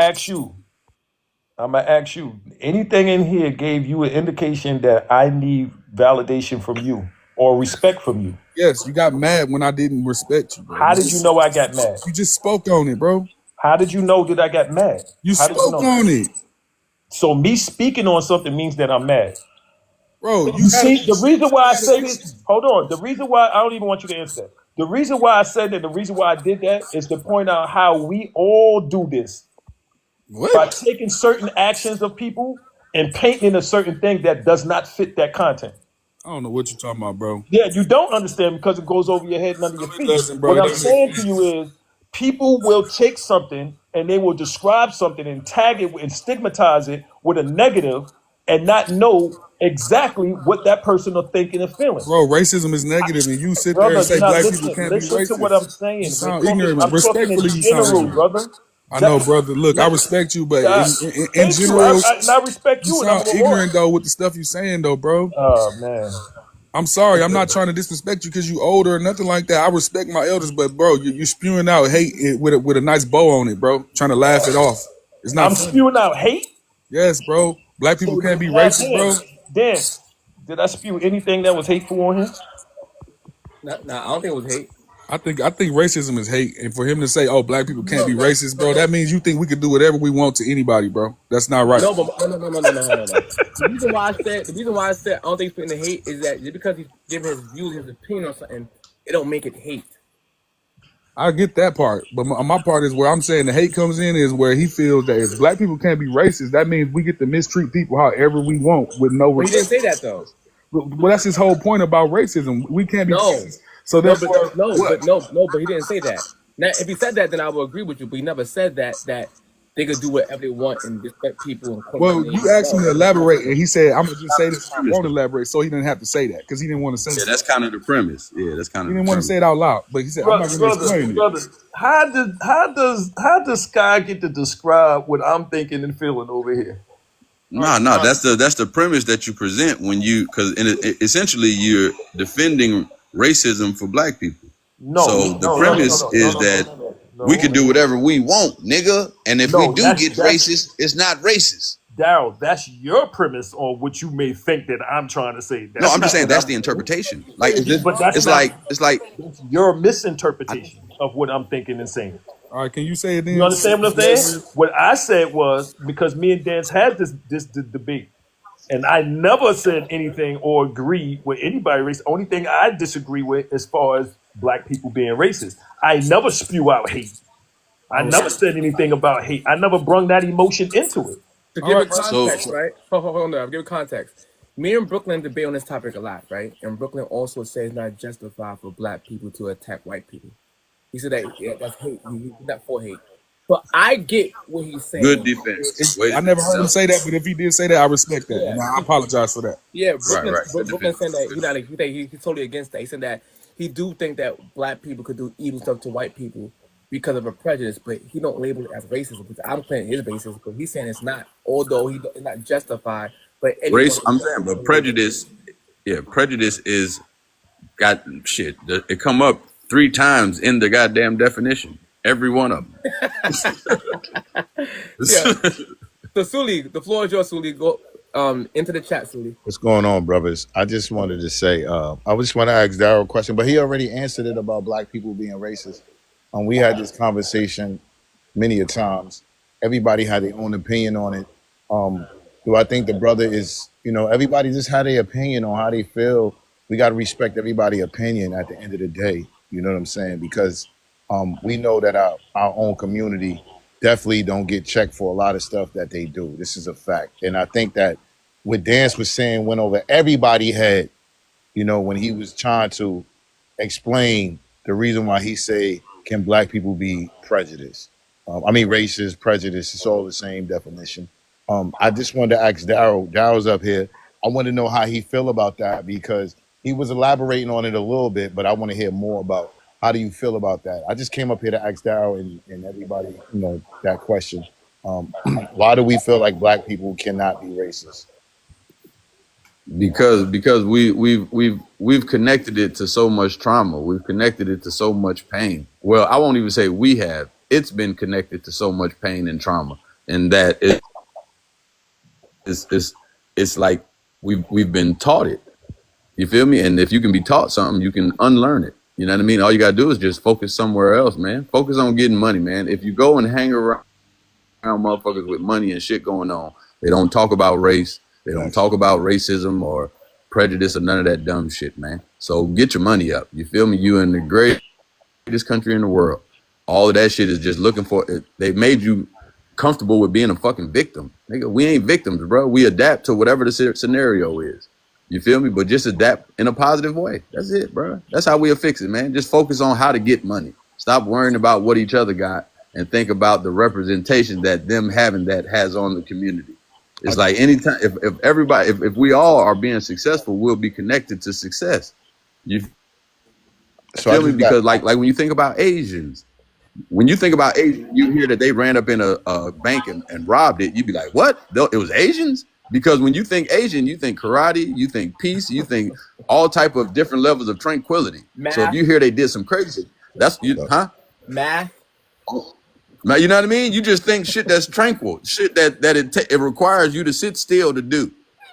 ask you. Anything in here gave you an indication that I need validation from you or respect from you? Yes, you got mad when I didn't respect you, bro. How did you know I got mad? You just spoke on it, bro. How did you know that I got mad? You How did spoke on it. So me speaking on something means that I'm mad. Bro, You see, the reason why I say this, hold on. The reason why I don't even want you to answer that. The reason why I said that, the reason why I did that is to point out how we all do this by What? taking certain actions of people and painting a certain thing that does not fit that content. I don't know what you're talking about, bro. Yeah, you don't understand because it goes over your head and under your It feet. doesn't, bro. What It I'm doesn't. saying to you is people will take something and they will describe something and tag it and stigmatize it with a negative and not know exactly what that person are thinking and feeling. Bro, racism is negative, and you sit there Brother, and say now black listen, people can't be listen to racist. what I'm saying. You We're sound talking- ignorant. I'm talking in Respectfully, you sound general, ignorant. brother. I know, brother. Look, I respect you, but God, in thank you. general, And I respect you you. And I'm sound gonna ignorant though with the stuff you saying though, bro. Oh man. I'm sorry. I'm not trying to disrespect you because you older or nothing like that. I respect my elders, but bro, you're spewing out hate with a nice bow on it, bro. Trying to laugh it off. It's not. I'm funny. spewing out hate. Yes, bro. Black people can't be Now, racist, bro. Dan, did I spew anything that was hateful on him? Nah, I don't think it was hate. I think racism is hate, and for him to say, "Oh, black people can't be racist," bro, that means you think we could do whatever we want to anybody, bro. That's not right. No, but no. The reason why I said I don't think it's the hate is that just because he's giving his views, his opinion on something, it don't make it hate. I get that part, but my part is where I'm saying the hate comes in is where he feels that if black people can't be racist, that means we get to mistreat people however we want with no But he didn't respect. say that though. Well, that's his whole point about racism. We can't be No. racist. So No, therefore, but he didn't say that. Now, if he said that, then I will agree with you. But he never said that they could do whatever they want and respect people. And call well, them you names. asked him to elaborate, and he said, "I'm gonna just say this. I won't elaborate," so he didn't have to say that because he didn't want to say Yeah, it. that's kind of the premise. Yeah, that's kind He of. didn't want to say it out loud, but he said, "I'm not going to explain it." Brother, how does Sky get to describe what I'm thinking and feeling over here? No, that's the premise that you present when you, because essentially you're defending racism for black people. So the premise is that we can do whatever we want, nigga, and if we do get racist, it's not racist. Daryl, that's your premise on what you may think that I'm trying to say. No, I'm just saying that's the interpretation. Like it's like your misinterpretation of what I'm thinking and saying. All right, can you say it then? You understand what I'm saying? What I said was, because me and Dance had this debate, And I never said anything or agree with anybody racist. Only thing I disagree with as far as black people being racist. I never spew out hate. I All never right. said anything about hate. I never brung that emotion into it. To All give right, it bro. So, context, right? Hold on, I'll give it context. Me and Brooklyn debate on this topic a lot, right? And Brooklyn also says it's not justified for black people to attack white people. He said that that's hate. He's not for hate. But I get what he's good saying. defense. Way I to never heard him defend. say that, but if he did say that, I respect that, Yeah, and I apologize for that. yeah. Right, right. Good Brooklyn saying that defense. he's totally against that. He said that he do think that black people could do evil stuff to white people because of a prejudice, but he don't label it as racism. Because I'm playing his basis, but he's saying it's not. Although it's not justified, but anyone. Race, I'm saying, but prejudice, yeah, prejudice is got shit. It come up 3 times in the goddamn definition. Every one of Yeah. them. So Suli, the floor is yours, Suli. Go into the chat, Suli. What's going on, brothers? I just wanted to say, I just want to ask Daryl a question, but he already answered it about black people being racist. We had this conversation many a times. Everybody had their own opinion on it. Do I think the brother is, everybody just had their opinion on how they feel. We got to respect everybody's opinion at the end of the day. You know what I'm saying? Because we know that our own community definitely don't get checked for a lot of stuff that they do. This is a fact. And I think that what Dance was saying went over everybody's head, when he was trying to explain the reason why he say, can black people be prejudiced? Racist, prejudice, it's all the same definition. I just wanted to ask Daryl. Daryl's up here. I want to know how he feel about that because he was elaborating on it a little bit, but I want to hear more about how do you feel about that? I just came up here to ask Daryl and everybody, that question. Why do we feel like black people cannot be racist? because we've connected it to so much trauma. We've connected it to so much pain. Well, I won't even say we have. It's been connected to so much pain and trauma, and that it's like we've been taught it. You feel me? And if you can be taught something, you can unlearn it. You know what I mean? All you gotta do is just focus somewhere else, man. Focus on getting money, man. If you go and hang around motherfuckers with money and shit going on, they don't talk about race. They don't talk about racism or prejudice or none of that dumb shit, man. So get your money up. You feel me? You in the greatest country in the world. All of that shit is just looking for it. They've made you comfortable with being a fucking victim. Nigga, we ain't victims, bro. We adapt to whatever the scenario is. You feel me? But just adapt in a positive way. That's it, bro. That's how we'll fix it, man. Just focus on how to get money. Stop worrying about what each other got and think about the representation that them having that has on the community. It's like anytime, if we all are being successful, we'll be connected to success. You feel me? Because like when you think about Asians, you hear that they ran up in a bank and robbed it. You'd be like, what? It was Asians? Because when you think Asian, you think karate, you think peace, you think all type of different levels of tranquility. Math. So if you hear they did some crazy, that's Math. Now, you know what I mean? You just think shit that's tranquil, shit that it requires you to sit still to do.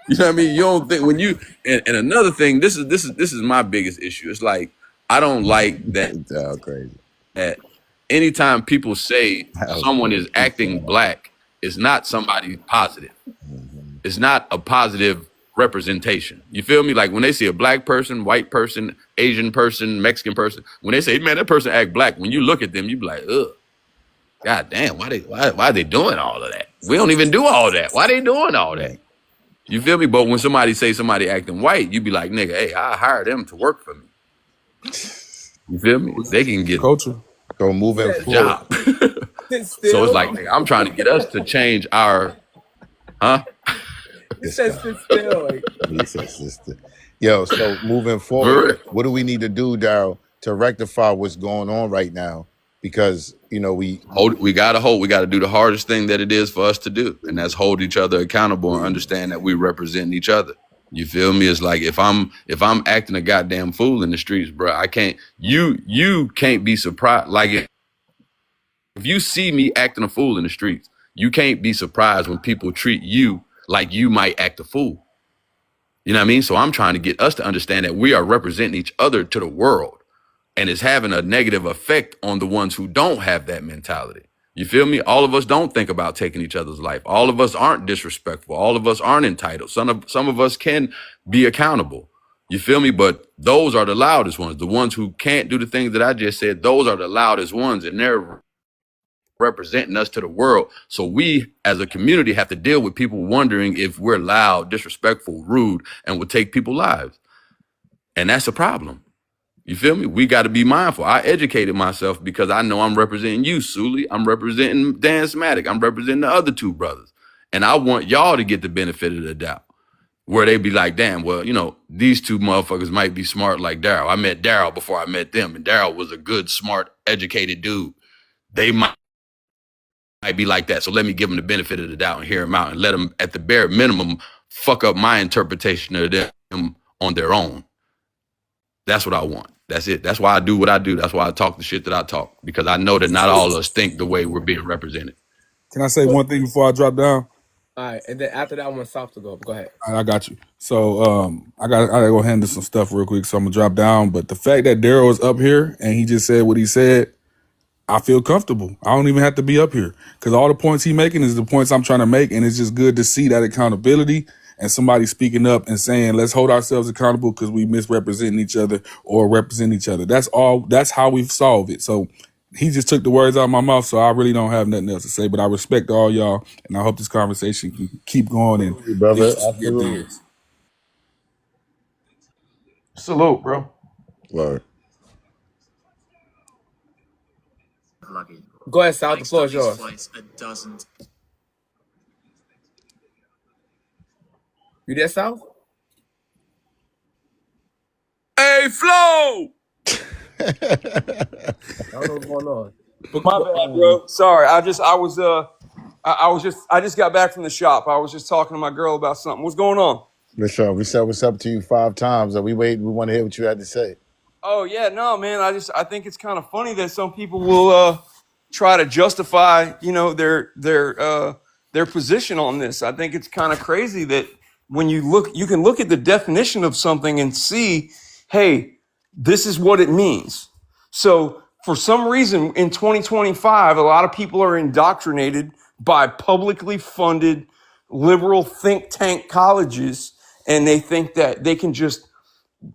You know what I mean? You don't think when you and another thing. This is my biggest issue. It's like I don't like that. Crazy. That anytime people say someone is acting black, it's not somebody positive. It's not a positive representation. You feel me? Like when they see a black person, white person, Asian person, Mexican person, when they say, man, that person act black, when you look at them, you be like, ugh. God damn, why are they doing all of that? We don't even do all that. Why they doing all that? You feel me? But when somebody say somebody acting white, you be like, nigga, hey, I hire them to work for me. You feel me? They can get Culture. So moving a forward, job. So it's like, nigga, I'm trying to get us to change our, He says sit still. Like, he says sister. Yo, so moving forward, what do we need to do, Daryl, to rectify what's going on right now? Because we gotta do the hardest thing that it is for us to do, and that's hold each other accountable and understand that we represent each other. You feel me? It's like if I'm acting a goddamn fool in the streets, bro, I can't. You can't be surprised. Like if you see me acting a fool in the streets, you can't be surprised when people treat you like you might act a fool. You know what I mean? So I'm trying to get us to understand that we are representing each other to the world. And it's having a negative effect on the ones who don't have that mentality. You feel me? All of us don't think about taking each other's life. All of us aren't disrespectful. All of us aren't entitled. Some of us can be accountable. You feel me? But those are the loudest ones. The ones who can't do the things that I just said, those are the loudest ones, and they're representing us to the world. So we, as a community, have to deal with people wondering if we're loud, disrespectful, rude, and will take people's lives. And that's a problem. You feel me? We got to be mindful. I educated myself because I know I'm representing you, Sully. I'm representing Dan Smatic. I'm representing the other two brothers. And I want y'all to get the benefit of the doubt, where they be like, damn, well, you know, these two motherfuckers might be smart like Daryl. I met Daryl before I met them, and Daryl was a good, smart, educated dude. They might be like that. So let me give them the benefit of the doubt and hear them out and let them, at the bare minimum, fuck up my interpretation of them on their own. That's what I want. That's it. That's why I do what I do. That's why I talk the shit that I talk, because I know that not all of us think the way we're being represented. Can I say one thing before I drop down? All right, and then after that, I want South to go. Go ahead. All right, I got you. So I gotta go handle some stuff real quick, so I'm gonna drop down. But the fact that Daryl is up here and he just said what he said, I feel comfortable. I don't even have to be up here, because all the points he's making is the points I'm trying to make, and it's just good to see that accountability and somebody speaking up and saying, let's hold ourselves accountable because we misrepresenting each other or represent each other. That's all. That's how we've solved it. So he just took the words out of my mouth, so I really don't have nothing else to say. But I respect all y'all, and I hope this conversation can keep going and Absolutely, brother. get Absolutely. things. Salute, bro. Word. Go ahead, South. The floor is yours. You there, South? Hey, Flo! I don't know what's going on. My bad, bro. Sorry, I just got back from the shop. I was just talking to my girl about something. What's going on? Listen, we said what's up to you 5 times. We wait. We want to hear what you had to say. Oh yeah, no, man. I think it's kind of funny that some people will try to justify, you know, their position on this. I think it's kind of crazy that when you can look at the definition of something and see, hey, this is what it means. So for some reason in 2025, a lot of people are indoctrinated by publicly funded liberal think tank colleges, and they think that they can just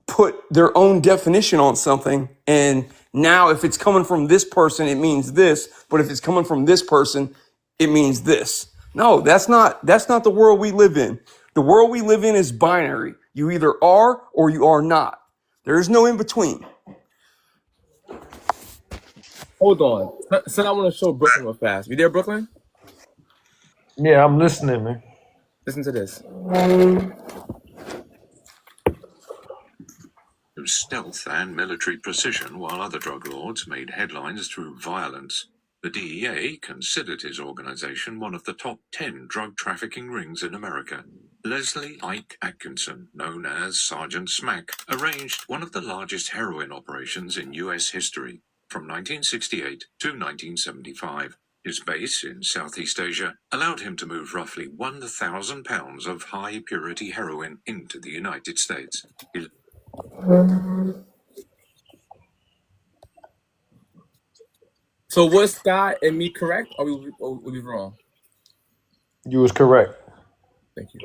put their own definition on something. And now if it's coming from this person, it means this. But if it's coming from this person, it means this. No, that's not the world we live in. The world we live in is binary. You either are or you are not. There is no in between. Hold on. Son, I want to show Brooklyn real fast. You there, Brooklyn? Yeah, I'm listening, man. Listen to this. Stealth and military precision, while other drug lords made headlines through violence. The DEA considered his organization one of the top 10 drug trafficking rings in America. Leslie Ike Atkinson, known as Sergeant Smack, arranged one of the largest heroin operations in U.S. history from 1968 to 1975. His base in Southeast Asia allowed him to move roughly 1,000 pounds of high-purity heroin into the United States. So was Scott and me correct, or were we wrong? You was correct. Thank you.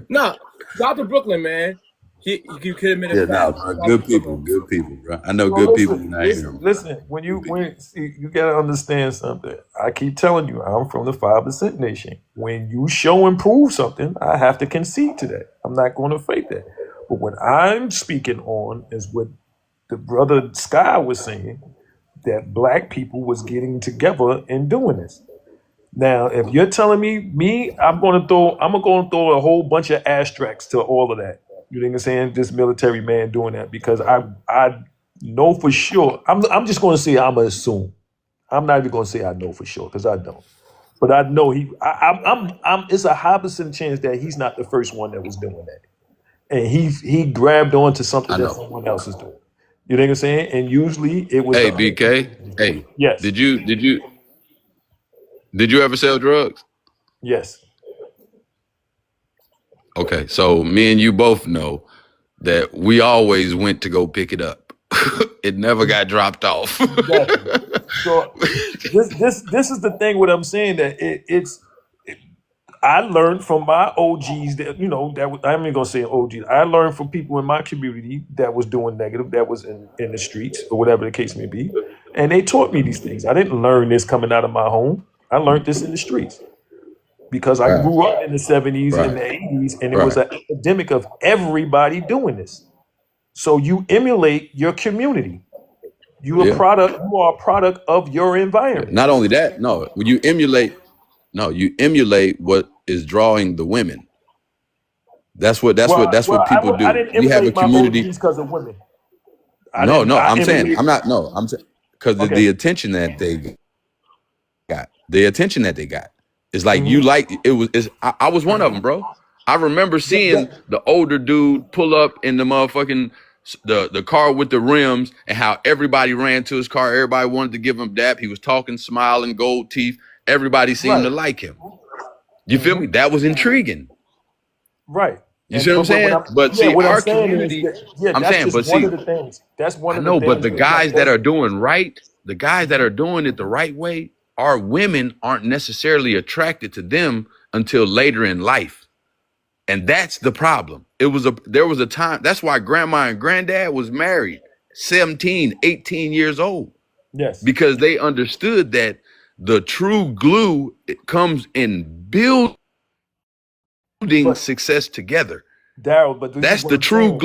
Nah, shout out to Brooklyn, man. You could admit Yeah, it. no, bro. Good people, bro. I know good people when I hear them. Listen, when you gotta understand something. I keep telling you, I'm from the 5% nation. When you show and prove something, I have to concede to that. I'm not going to fake that. But what I'm speaking on is what the brother Sky was saying, that black people was getting together and doing this. Now, if you're telling me, I'm gonna throw a whole bunch of asterisks to all of that. You know what I'm saying? This military man doing that, because I know for sure. I'm just gonna say I'm gonna assume. I'm not even gonna say I know for sure, because I don't. But I know it's a high percent chance that he's not the first one that was doing that. And he grabbed onto something that someone else is doing. You know what I'm saying? And usually it was. Hey, BK. Hey, yes. Did you ever sell drugs? Yes. Okay, so me and you both know that we always went to go pick it up. it never got dropped off. Exactly. So this is the thing. What I'm saying that it's. I learned from my OGs that I'm not gonna say OGs. I learned from people in my community that was doing negative, that was in the streets or whatever the case may be, and they taught me these things. I didn't learn this coming out of my home. I learned this in the streets because I Right, grew up in the 70s and the right, 80s, and it was right. an epidemic of everybody doing this. So you emulate your community. You Yeah. are a product of your environment. Not only that, no, when you emulate what is drawing the women. That's what Well, people I do. didn't We have a emulate my community. OGs because of women. No, I I'm saying emulate. I'm not. No, I'm saying because the Okay. attention that they got, is like hmm you like it was. I was one of them, bro. I remember seeing the older dude pull up in the motherfucking the car with the rims, and how everybody ran to his car. Everybody wanted to give him dap. He was talking, smiling, gold teeth. Everybody seemed to Right. like him. You feel hmm me? That was intriguing. Right. You see what I'm saying? But see, What I'm our saying is community. that I'm that's saying, just but one see, of the things. That's one I of the know, but things the that guys that are doing right, the guys that are doing it the right way, our women aren't necessarily attracted to them until later in life. And that's the problem. There was a time, that's why grandma and granddad was married 17, 18 years old, Yes. because they understood that the true glue, it comes in building But success together. Daryl, but this is That's what the I'm true saying. glue,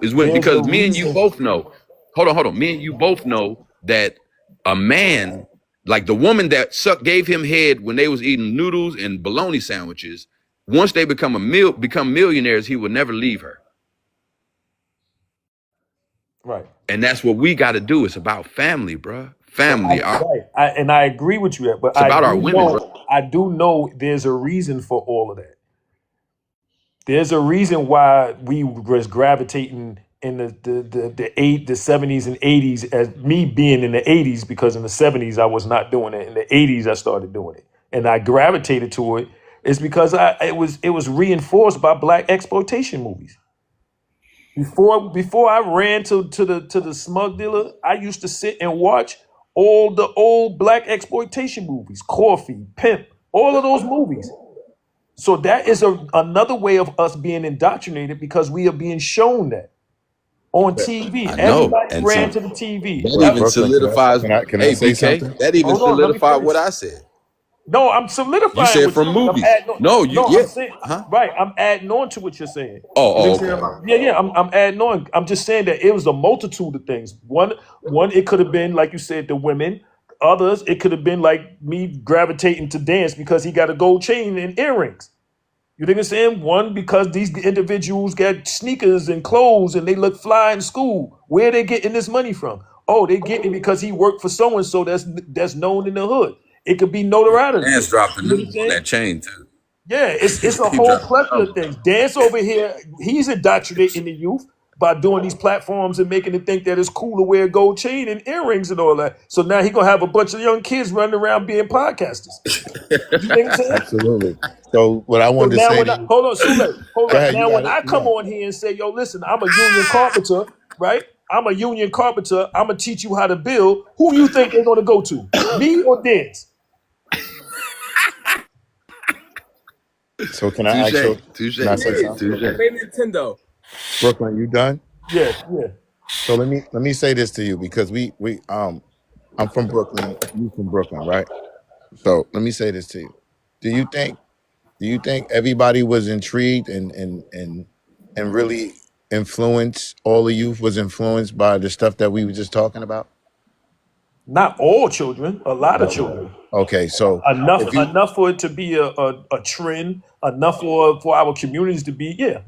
is when, There's a because me and you reason. both know, hold on, me and you both know that a man, like the woman that gave him head when they was eating noodles and bologna sandwiches, once they become millionaires, he will never leave her. Right. And that's what we got to do. It's about family, bro. Family. I agree with you, but It's about our women, bro. I do know there's a reason for all of that. There's a reason why we was gravitating in the 70s and 80s, as me being in the 80s, because in the 70s I was not doing it. In the 80s I started doing it, and I gravitated to it. It's because it was reinforced by black exploitation movies. Before I ran to the smug dealer, I used to sit and watch all the old black exploitation movies, Coffee, Pimp, all of those movies. So that is another way of us being indoctrinated, because we are being shown that on TV. I know. Everybody And ran see, to the TV. that even Brooklyn, solidifies, can I hey, say BK, something? that even Hold on, let me solidified finish. what I said. No, I'm You solidifying said what from you're saying. I'm movies. adding on. No, you, No, yeah. I'm saying Huh? right. I'm adding on to what you're saying. Oh, You know what I'm saying? Yeah. I'm adding on. I'm just saying that it was a multitude of things. One, it could have been, like you said, the women. Others, it could have been like me gravitating to dance because he got a gold chain and earrings. You think I'm saying? One, because these individuals got sneakers and clothes and they look fly in school. Where are they getting this money from? Oh, they getting it because he worked for so and so that's known in the hood. It could be notoriety. Dance dropped the You know what I'm news on saying? that chain too. Yeah, it's a He whole dropped the plethora of number. things. Dance over here, he's indoctrinating the youth by doing these platforms and making it think that it's cool to wear gold chain and earrings and all that. So now he gonna have a bunch of young kids running around being podcasters. You think I'm saying? Absolutely. So what I So wanted to now say when to I you, hold on, Sule, hold go on. ahead, you Now got when it. I come on here and say, yo, listen, I'm a union carpenter, right? I'm a union carpenter. I'm gonna teach you how to build. Who you think they're gonna go to? Me or Dance? So can I ask you? Touche. Can I say something? Touche. Play Nintendo. Brooklyn, you done? Yeah. So let me say this to you, because we I'm from Brooklyn, you from Brooklyn, right? So let me say this to you. Do you think everybody was intrigued and really influenced, all the youth was influenced by the stuff that we were just talking about? Not all children, a lot of children. Okay, so if you Enough for it to be a trend, enough for our communities to be, yeah.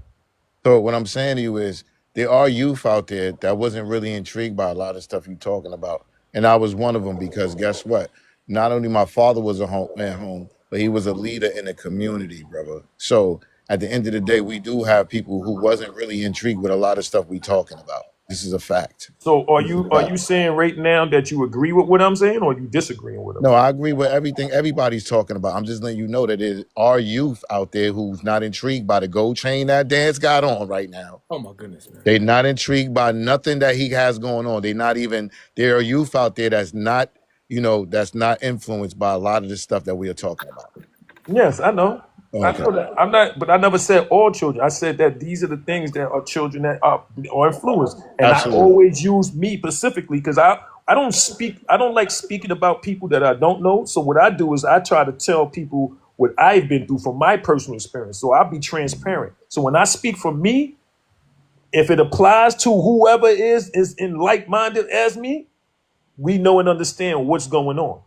so what I'm saying to you is there are youth out there that wasn't really intrigued by a lot of stuff you're talking about. And I was one of them, because guess what? Not only my father was a home at home, but he was a leader in the community, brother. So at the end of the day, we do have people who wasn't really intrigued with a lot of stuff we talking about. This is a fact. So are This is a you fact. saying right now that you agree with what I'm saying, or you disagreeing with what I'm No, saying? I agree with everything everybody's talking about. I'm just letting you know that there are youth out there who's not intrigued by the gold chain that Dance got on right now. Oh my goodness, man. They're not intrigued by nothing that he has going on. There are youth out there that's not, that's not influenced by a lot of the stuff that we are talking about. Yes, I know. I Okay. know that. I'm not, but I never said all children. I said that these are the things that are children that are influenced. And I Absolutely. always use me specifically because I don't like speaking about people that I don't know. So what I do is I try to tell people what I've been through from my personal experience. So I'll be transparent. So when I speak for me, if it applies to whoever is in like-minded as me, we know and understand what's going on.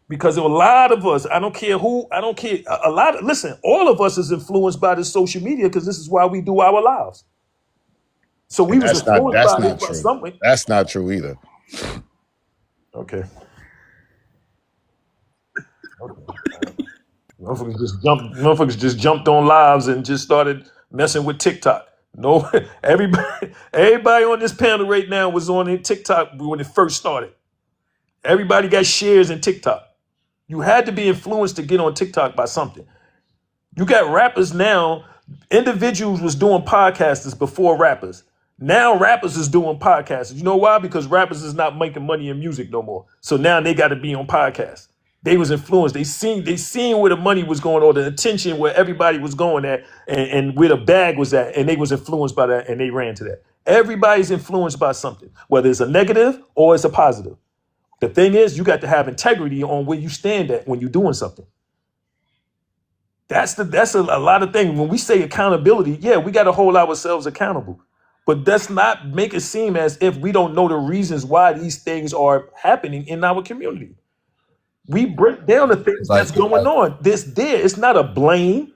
Because a lot of us, I don't care, listen, all of us is influenced by this social media because this is why we do our lives. So we And was that's influenced by not this by true. something. That's not true either. Okay. Motherfuckers just jumped on lives and just started messing with TikTok. No, everybody on this panel right now was on TikTok when it first started. Everybody got shares in TikTok. You had to be influenced to get on TikTok by something. You got rappers now. Individuals was doing podcasters before rappers. Now rappers is doing podcasts. You know why? Because rappers is not making money in music no more. So now they got to be on podcasts. They was influenced. They seen where the money was going or the attention where everybody was going at and where the bag was at. And they was influenced by that and they ran to that. Everybody's influenced by something, whether it's a negative or it's a positive. The thing is, you got to have integrity on where you stand at when you're doing something. That's a lot of things. When we say accountability, yeah, we got to hold ourselves accountable. But let's not make it seem as if we don't know the reasons why these things are happening in our community. We break down the things Like, that's going on. It's not a blame.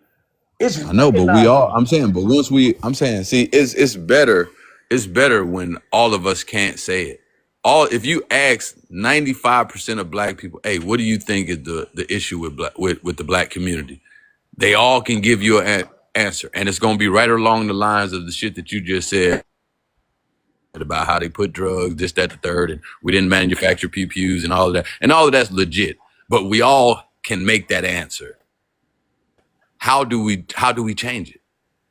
It's I know, but we all. recognizing. I'm saying, see, it's better. It's better when all of us can't say it. If you ask 95% of black people, hey, what do you think is the issue with the black community? They all can give you an answer, and it's gonna be right along the lines of the shit that you just said about how they put drugs, this, that, the third, and we didn't manufacture PPUs and all of that, and all of that's legit. But we all can make that answer. How do we change it?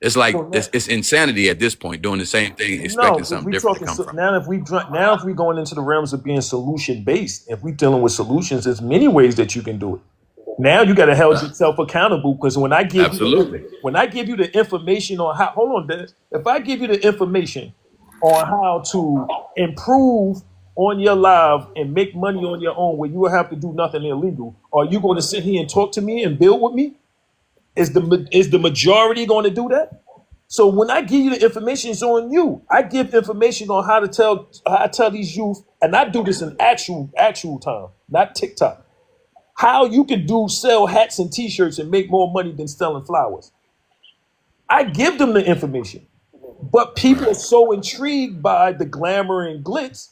It's like it's insanity at this point, doing the same thing, expecting something different to come from. Now if we going into the realms of being solution based, if we dealing with solutions, there's many ways that you can do it. Now you got to hold yourself accountable because when I give you the information on how, hold on, Dennis, if I give you the information on how to improve on your life and make money on your own where you will have to do nothing illegal, are you going to sit here and talk to me and build with me? Is the majority going to do that? So when I give you the information, it's on you. I give information on how I tell these youth, and I do this in actual time, not TikTok. How you can sell hats and t-shirts and make more money than selling flowers. I give them the information, but people are so intrigued by the glamour and glitz,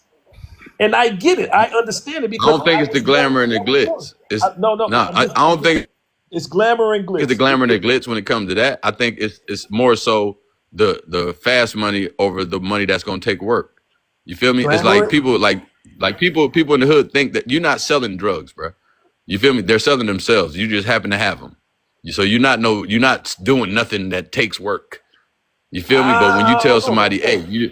and I get it. I understand it I because don't think it's the glamour and the glitz. I don't think it's glamour and glitz. it's the glamour and the glitz when it comes to that. I think it's more so the fast money over the money that's going to take work. You feel me? It's like people people in the hood think that you're not selling drugs, bro. You feel me? They're selling themselves. You just happen to have them. So you're not doing nothing that takes work. You feel me? But when you tell somebody, hey, you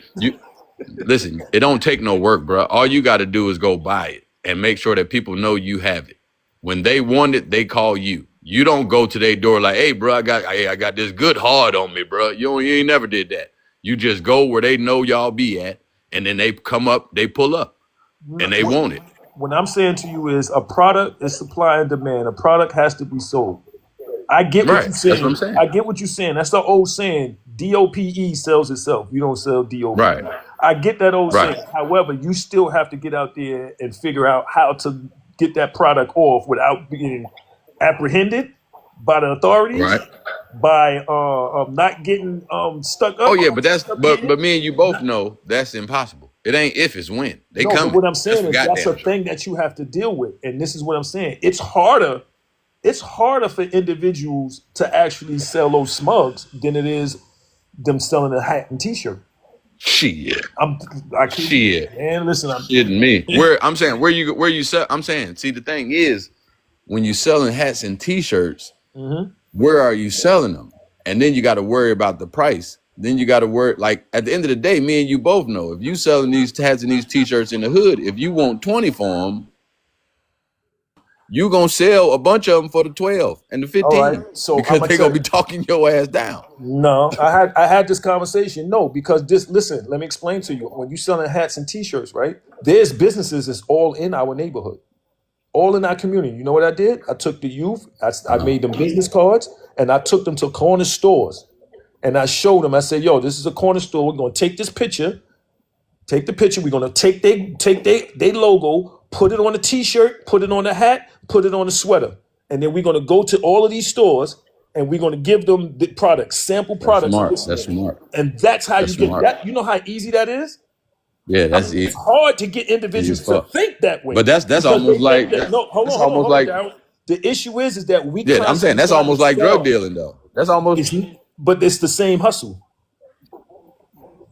listen, it don't take no work, bro. All you got to do is go buy it and make sure that people know you have it. When they want it, they call you. You don't go to their door like, hey, bro, I got this good hard on me, bro. You ain't never did that. You just go where they know y'all be at, and then they come up, they pull up, and they want it. What I'm saying to you is a product is supply and demand. A product has to be sold. I get what you're saying. That's what I'm saying. I get what you're saying. That's the old saying, DOPE sells itself. You don't sell DOPE. Right. I get that old saying. However, you still have to get out there and figure out how to get that product off without being apprehended by the authorities. Right. By not getting stuck up. Oh yeah, but me and you both know that's impossible. It ain't if, it's when. They come. But what I'm saying is that's a thing that you have to deal with. And this is what I'm saying. It's harder for individuals to actually sell those smugs than it is them selling a hat and t-shirt. Shit. I keep Shit. man. Listen, I'm Shitting me. Where you sell? I'm saying, see, the thing is, when you selling hats and t-shirts, Mhm. where are you selling them? And then you got to worry about the price. Then you got to worry, like, at the end of the day, me and you both know, if you selling these hats and these t-shirts in the hood, if you want 20 for them, you gonna sell a bunch of them for the 12 and the all right. 15 So I'm because gonna they tell gonna be talking your ass down. no. I had this conversation. No, because this. Listen, let me explain to you. When you selling hats and T-shirts, right? There's businesses that's all in our neighborhood, all in our community. You know what I did? I took the youth. I made them business cards, and I took them to corner stores, and I showed them. I said, "Yo, this is a corner store. We're gonna take this picture." Take the picture. We're gonna take they logo, put it on the T-shirt, put it on the hat, put it on the sweater, and then we're gonna go to all of these stores and we're gonna give them the products, sample That's products, smart. That's smart. and that's how That's you get smart. that. You know how easy that is. Yeah, I that's mean, it's easy hard to get as individuals to fuck. think that way But that's because almost they think like that. No, hold that's on, hold on, almost hold on, like Darren. The issue is that we yeah. I'm saying constantly that's trying to almost like drug sell. dealing though. That's almost But it's the same hustle.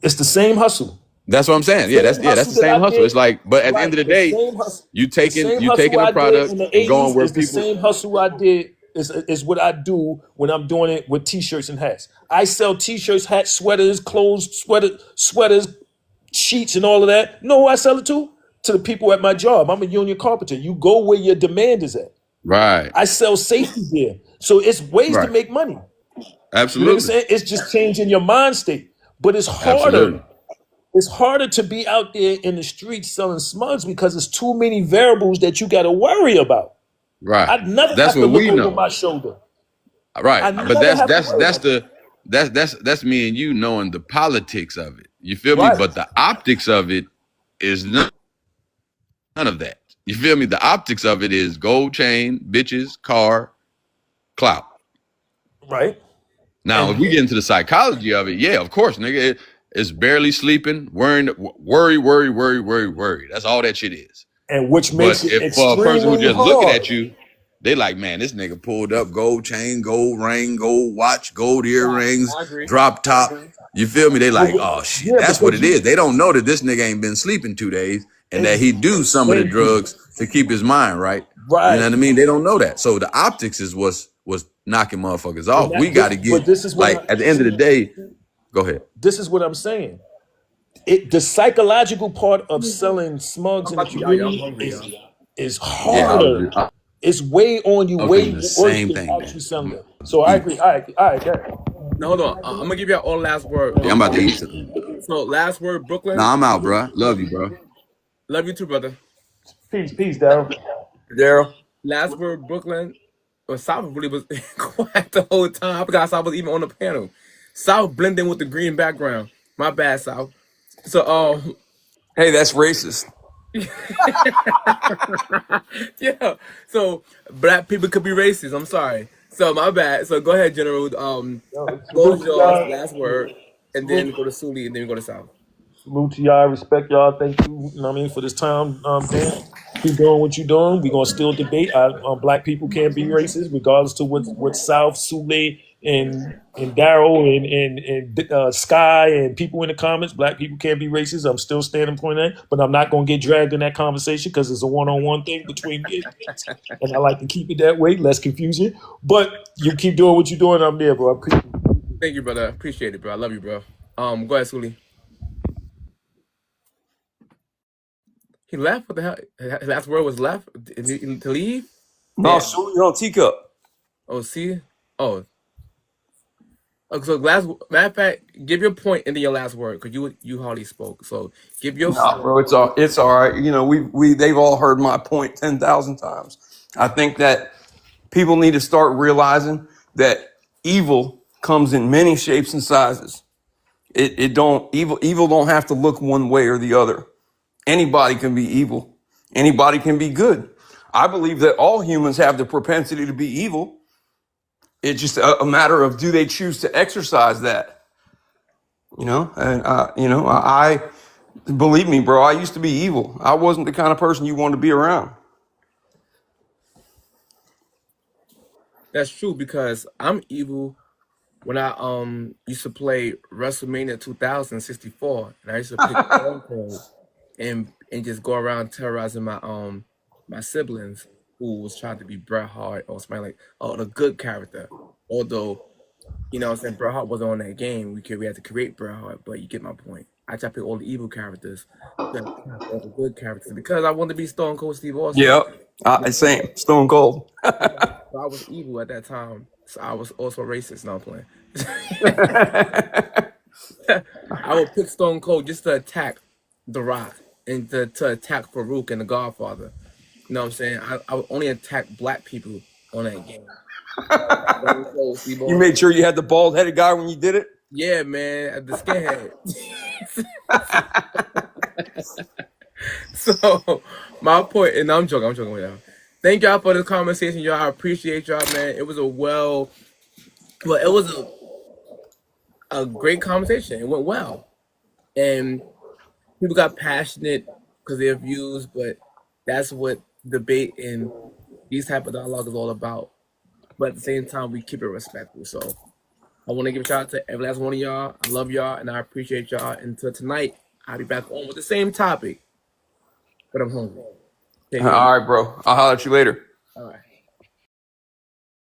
It's the same hustle. that's what I'm saying. Yeah, that's Same the hustle that same I hustle. did. It's like, but at the end Right. of the The day, same hustle. you The same hustle taking a I did product in the and going 80s where is the people same hustle I did is what I do when I'm doing it with t-shirts and hats. I sell t-shirts, hats, sweaters, clothes, sweaters, sheets, and all of that. You know who I sell it to? To the people at my job. I'm a union carpenter. You go where your demand is at. right, I sell safety gear. So it's ways to right, make money. You know what I'm absolutely, saying? It's just changing your mind state. But it's harder. absolutely, It's harder to be out there in the streets selling smugs because it's too many variables that you got to worry about. right. I never That's have to what look we over know. my shoulder. I Right. But never have to worry about that. that's me and you knowing the politics of it. You feel me? Right, But the optics of it is none of that. You feel me? The optics of it is gold chain, bitches, car, clout. right. Now, if And we get into the psychology of it, yeah, of course, nigga, it's barely sleeping, worry. That's all that shit is. which makes But it if for a person who extremely just looking hard. at you, they like, man, this nigga pulled up gold chain, gold ring, gold watch, gold earrings, I agree. drop top. You feel me? They Well, like, oh shit, yeah, that's what because it is. They don't know that this nigga ain't been sleeping 2 days and that he do some of the thank you. drugs to keep his mind right. You know Right. what I mean? They don't know that. So the optics is what's knocking motherfuckers And off. We got to get, but this is what like, at the end of the day, go ahead. this is what I'm saying. The psychological part of selling smugs I'm in the about to, y'all. I'm community hungry, y'all. is Yeah, harder. It's way on you, I was way thinking the worse same than thing, actually man. selling it. So I agree. All right, yeah. Now hold on. I'm gonna give y'all all last word. Yeah, I'm about to eat something. So last word, Brooklyn. Nah, I'm out, bro. Love you, bro. Love you too, brother. Peace, Daryl. Daryl. Last word, Brooklyn. Well, South really was quiet the whole time. I forgot South was even on the panel. South blending with the green background. My bad, South. So Hey, that's racist. yeah. So black people could be racist. I'm sorry. So my bad. So go ahead, General. Go Salute to to yours, y'all. last word, and then go to Suli, and then we go to South. Salute to y'all. Respect y'all. Thank you. You know what I mean, for this time. Dan, keep doing what you're doing. We're gonna still debate. Black people can't be racist, regardless to what South, Sule, and Daryl and Sky and people in the comments. Black people can't be racist. I'm still standing point on that, but I'm not gonna get dragged in that conversation because it's a one-on-one thing between me and I like to keep it that way, less confusion. But you keep doing what you're doing. I'm there, bro. I appreciate it. Thank you, brother. Appreciate it, bro. I love you, bro. Go ahead, Suli. He left. What the hell? His last word was left to leave. No, Damn. Sully, you're on teacup. Oh, see. Oh. So last matter of fact, give your point and then your last word because you hardly spoke. So give your Nah, bro, it's all right. You know, they've all heard my point 10,000 times. I think that people need to start realizing that evil comes in many shapes and sizes. Evil don't have to look one way or the other. Anybody can be evil. Anybody can be good. I believe that all humans have the propensity to be evil. It's just a matter of do they choose to exercise that, you know? And I believe me, bro. I used to be evil. I wasn't the kind of person you wanted to be around. That's true because I'm evil when I used to play WrestleMania 2064, and I used to pick Stone Cold and just go around terrorizing my siblings who was trying to be Bret Hart or something like the good character. Although, you know what I'm saying, Bret Hart wasn't on that game. We had to create Bret Hart, but you get my point. I tried to pick all the evil characters, but all the good characters because I wanted to be Stone Cold Steve Austin. Yep. Same. Stone Cold. So I was evil at that time. So I was also racist. No, I'm playing. I would pick Stone Cold just to attack The Rock and to attack Farouk and The Godfather. You know what I'm saying? I would only attack black people on that game. Stone Cold Steve You Austin. made sure you had the bald headed guy when you did it? Yeah, man, the skinhead. So my point, and I'm joking with y'all. Thank y'all for this conversation, y'all. I appreciate y'all, man. It was it was a great conversation. It went well, and people got passionate because of their views. But that's what debate and these type of dialogue is all about. But at the same time, we keep it respectful. So I want to give a shout out to every last one of y'all. I love y'all, and I appreciate y'all. Until tonight, I'll be back on with the same topic, but I'm hungry. Take care. All right, bro. I'll holler at you later.